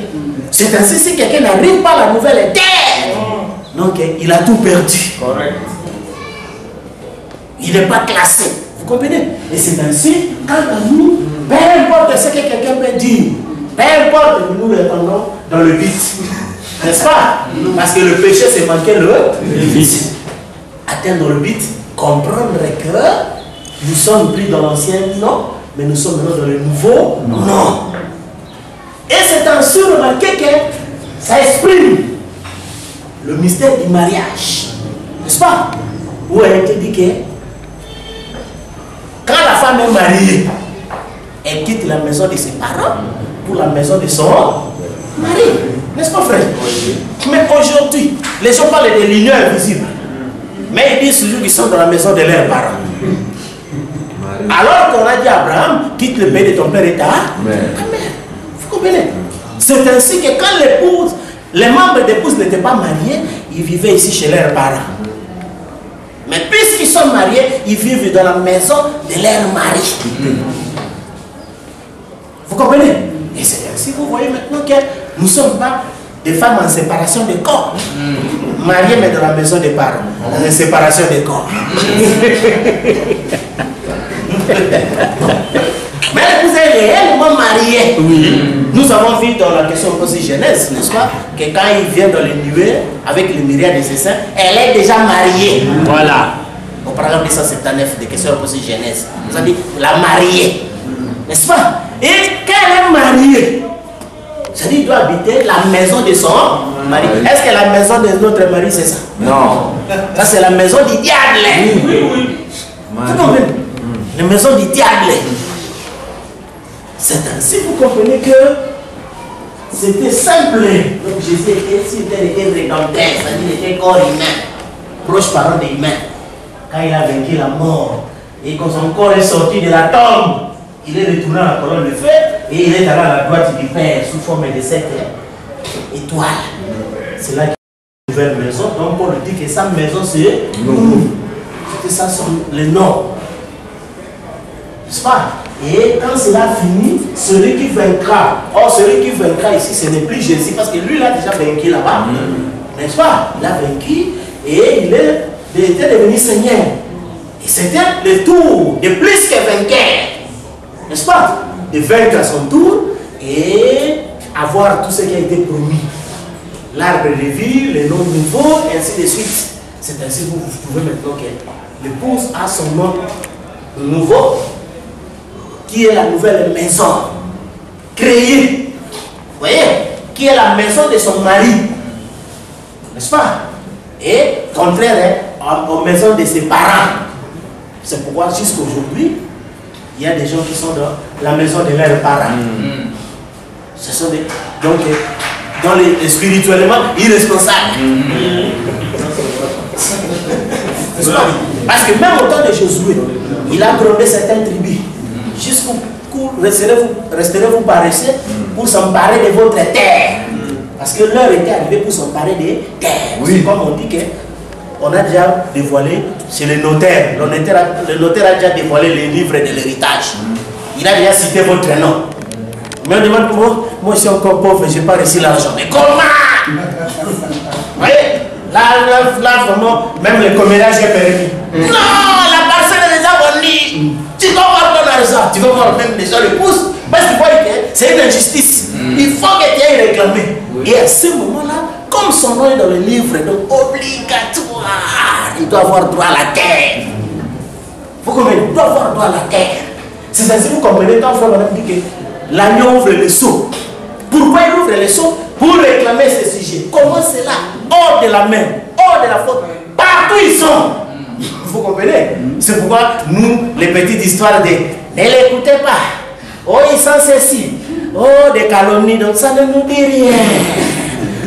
C'est ainsi si quelqu'un n'arrive pas à la nouvelle terre. Donc il a tout perdu. Il n'est pas classé. Vous comprenez? Et c'est ainsi, quant à nous, peu importe ce que quelqu'un peut dire, peu importe, nous répondons dans le vide. N'est-ce pas? Parce que le péché, c'est manquer le vide. Atteindre le but, comprendre que nous sommes plus dans l'ancien nom, mais nous sommes maintenant dans le nouveau nom. Et c'est ainsi remarqué que ça exprime mystère du mariage. N'est-ce pas? Où elle te dit que quand la femme est mariée, elle quitte la maison de ses parents pour la maison de son mari. N'est-ce pas, frère? Mais aujourd'hui, les gens parlent de l'union invisible. Mais ils disent toujours qu'ils sont dans la maison de leurs parents. Alors qu'on a dit à Abraham, quitte le pays de ton père et ta mère. Vous comprenez? C'est ainsi que quand l'épouse, les membres d'épouse n'étaient pas mariés, ils vivaient ici chez leurs parents. Mais puisqu'ils sont mariés, ils vivent dans la maison de leur mari. Vous comprenez? Et c'est ainsi que vous voyez maintenant que nous ne sommes pas des femmes en séparation de corps. Mariées mais dans la maison des parents. En séparation de corps. Mais vous êtes réellement mariés. Oui. Nous avons vu dans la question aussi Genèse, n'est-ce pas, que quand il vient dans les nuées avec le myriade de ses seins, elle est déjà mariée. Voilà. Au paragraphe 279 des questions aussi Genèse, vous avez dit la mariée, n'est-ce pas? Et quand elle est mariée, ça dit qu'il doit habiter la maison de son mari. Est-ce que la maison de notre mari c'est ça? Non. Ça c'est la maison du diable. Oui, oui. Vous comprenez? La maison du diable. C'est ainsi que vous comprenez que c'était simple. Donc Jésus était rédempteur, c'est-à-dire qu'il était corps humain, proche parent des humains. Quand il a vaincu la mort et quand son corps est sorti de la tombe, il est retourné à la colonne de feu et il est allé à la droite du Père sous forme de cette étoile. C'est là qu'il y a une nouvelle maison. Donc Paul dit que sa maison c'est nous. C'était ça le nom. N'est-ce pas? Et quand cela finit, celui qui vaincra, or celui qui vaincra ici, ce n'est plus Jésus, parce que lui, il a déjà vaincu là-bas, n'est-ce pas? Il a vaincu et il était devenu Seigneur. Et c'était le tour de plus que vainqueur, n'est-ce pas? De vaincre à son tour et avoir tout ce qui a été promis. L'arbre de vie, le nom nouveau, et ainsi de suite. C'est ainsi que vous pouvez maintenant que l'épouse a son nom nouveau, qui est la nouvelle maison créée, vous voyez, qui est la maison de son mari, n'est-ce pas? Et contraire aux maisons de ses parents. C'est pourquoi jusqu'à aujourd'hui, il y a des gens qui sont dans la maison de leurs parents. Ce sont des, donc, spirituellement irresponsables. N'est-ce pas? Parce que même au temps de Josué, il a grondé certaines tribus. Jusqu'où resterez-vous paresseux pour s'emparer de votre terre? Parce que l'heure était arrivée pour s'emparer des terres. Oui. Comme on dit qu'on a déjà dévoilé chez le notaire. Le notaire a déjà dévoilé les livres de l'héritage. Il a déjà cité votre nom. Mais on demande pour moi, je suis encore pauvre, je n'ai pas reçu l'argent. Mais comment? Vous voyez? Là, vraiment, même le commérage est permis. Non, la parcelle est déjà vendue. Tu dois voir ton argent, tu vas voir même les gens le poussent. Parce que c'est une injustice. Il faut que tu ailles réclamer. Oui. Et à ce moment-là, comme son nom est dans le livre, donc obligatoire, il doit avoir droit à la terre. Vous comprenez? Il doit avoir droit à la terre. C'est ainsi que vous comprenez quand frère madame dit que l'agneau ouvre le seau. Pourquoi il ouvre le seau? Pour réclamer ce sujet. Comment c'est là? Hors de la main, hors de la faute. Partout ils sont. Vous comprenez? C'est pourquoi nous, les petites histoires de ne l'écoutez pas. Oh, ils sont ceci. Oh, des calomnies, donc ça ne nous dit rien.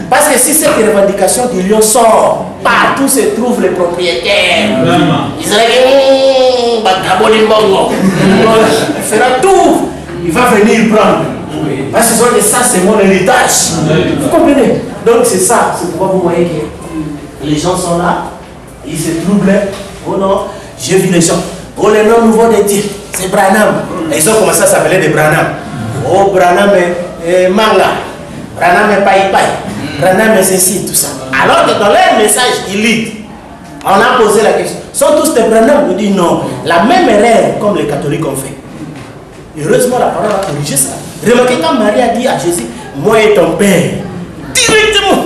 Parce que si cette revendication du lion sort, partout se trouvent les propriétaires. Ils disent, il fera tout. Il va venir prendre. Parce que ça, c'est mon héritage. Vous comprenez? Donc c'est ça. C'est pourquoi vous voyez que les gens sont là. Ils se troublent. Oh non, j'ai vu les gens. Oh, le nom nouveau de Dieu, c'est Branham. Et ils ont commencé à s'appeler des Branham. Oh, Branham est Manga. Branham est Pai Pai. Branham est ceci, tout ça. Alors que dans leur message, ils lisent. On a posé la question. Sont tous des Branham? On dit non. La même erreur comme les catholiques ont fait. Heureusement, la parole a corrigé ça. Remarquez quand Marie a dit à Jésus, moi et ton père, directement,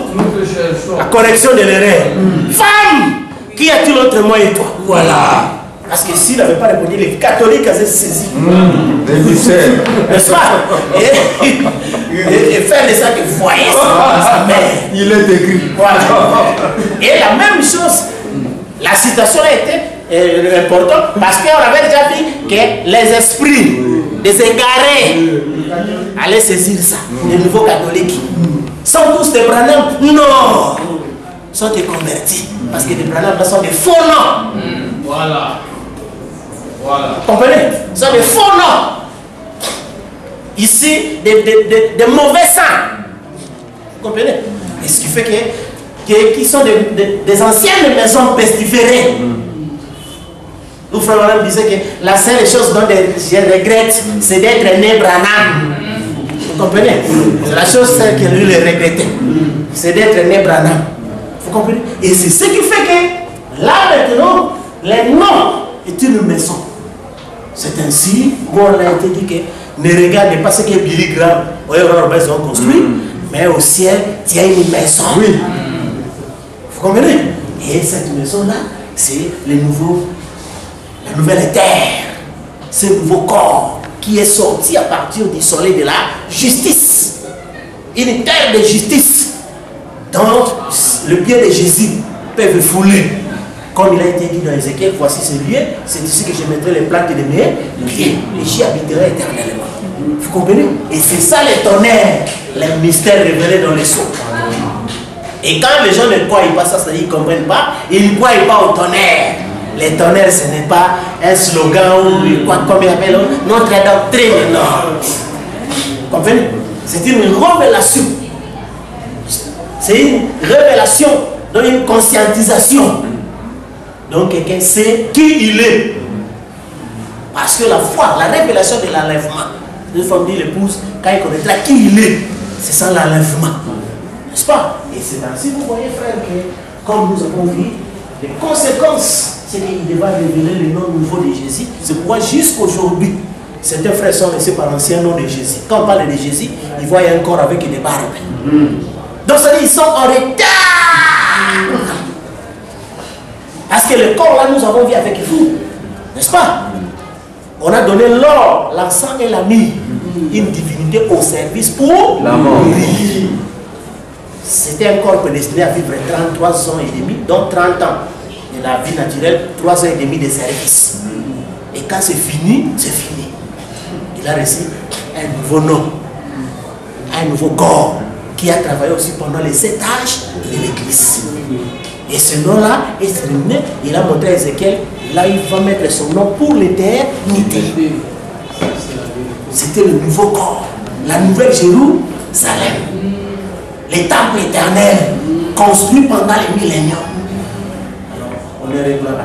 la correction de l'erreur. Femme, qui a-t-il entre moi et toi? Voilà. Parce que s'il n'avait pas répondu, les catholiques avaient saisi. N'est-ce pas? Et faire de ça que vous voyez sa mère. Il est écrit. Voilà. Et la même chose, la citation a été importante parce qu'on avait déjà dit que les esprits des égarés allaient saisir ça. Les nouveaux catholiques sont tous des Branham? Non, sont des convertis parce que les Branham sont des faux noms. Voilà. Voilà. Vous comprenez? Ce sont des faux noms. Ici, des mauvais saints. Vous comprenez? Et ce qui fait que qui sont des anciennes maisons pestiférées. Nous, frère Branham disait que la seule chose dont je regrette, c'est d'être né Branham. Vous comprenez? C'est la chose que lui le regrettait. C'est d'être né Branham. Vous comprenez? Et c'est ce qui fait que là maintenant, les noms est une maison. C'est ainsi qu'on a été dit que ne regardez pas ce que Billy Graham ont construit, mais au ciel, il y a une maison. Oui. Vous comprenez? Et cette maison-là, c'est la nouvelle terre, ce nouveau corps qui est sorti à partir du soleil de la justice. Une terre de justice dont le pied de Jésus peut fouler. Comme il a été dit dans Ézéchiel, voici ce lieu, c'est ici que je mettrai les plantes de mes pieds. Et j'y habiterai éternellement. Vous comprenez? Et c'est ça les tonnerres, les mystères révélés dans les sceaux. Et quand les gens ne croient pas ça, c'est-à-dire qu'ils ne comprennent pas, ils ne croient pas au tonnerre. Les tonnerres, ce n'est pas un slogan ou quoi, comme ils appellent notre doctrine, non. Vous comprenez? C'est une révélation. C'est une révélation, donc une conscientisation. Donc quelqu'un sait qui il est. Parce que la foi, la révélation de l'enlèvement, une femme dit l'épouse, quand il connaîtra qui il est, c'est ça l'enlèvement. N'est-ce pas? Et c'est ainsi, vous voyez frère, que comme nous avons vu, les conséquences, c'est qu'il devra révéler le nom nouveau de Jésus. C'est pourquoi jusqu'aujourd'hui, certains frères sont laissés par l'ancien nom de Jésus. Quand on parle de Jésus, ils voient un corps avec des barbes. Donc ça dit, ils sont en retard. Parce que le corps là, nous avons vu avec vous. N'est-ce pas? On a donné l'or, l'encens et la myrrhe. Une divinité au service pour la mort. C'était un corps prédestiné à vivre 33 ans et demi, donc 30 ans de la vie naturelle, 3 ans et demi de service. Et quand c'est fini, c'est fini. Il a reçu un nouveau nom, un nouveau corps qui a travaillé aussi pendant les 7 âges de l'Église. Et ce nom-là est terminé. Il a montré à Ézéchiel, là il va mettre son nom pour l'éternité. C'était le nouveau corps, la nouvelle Jérusalem, les temples éternels construits pendant les milléniums. Alors, on est réglé à la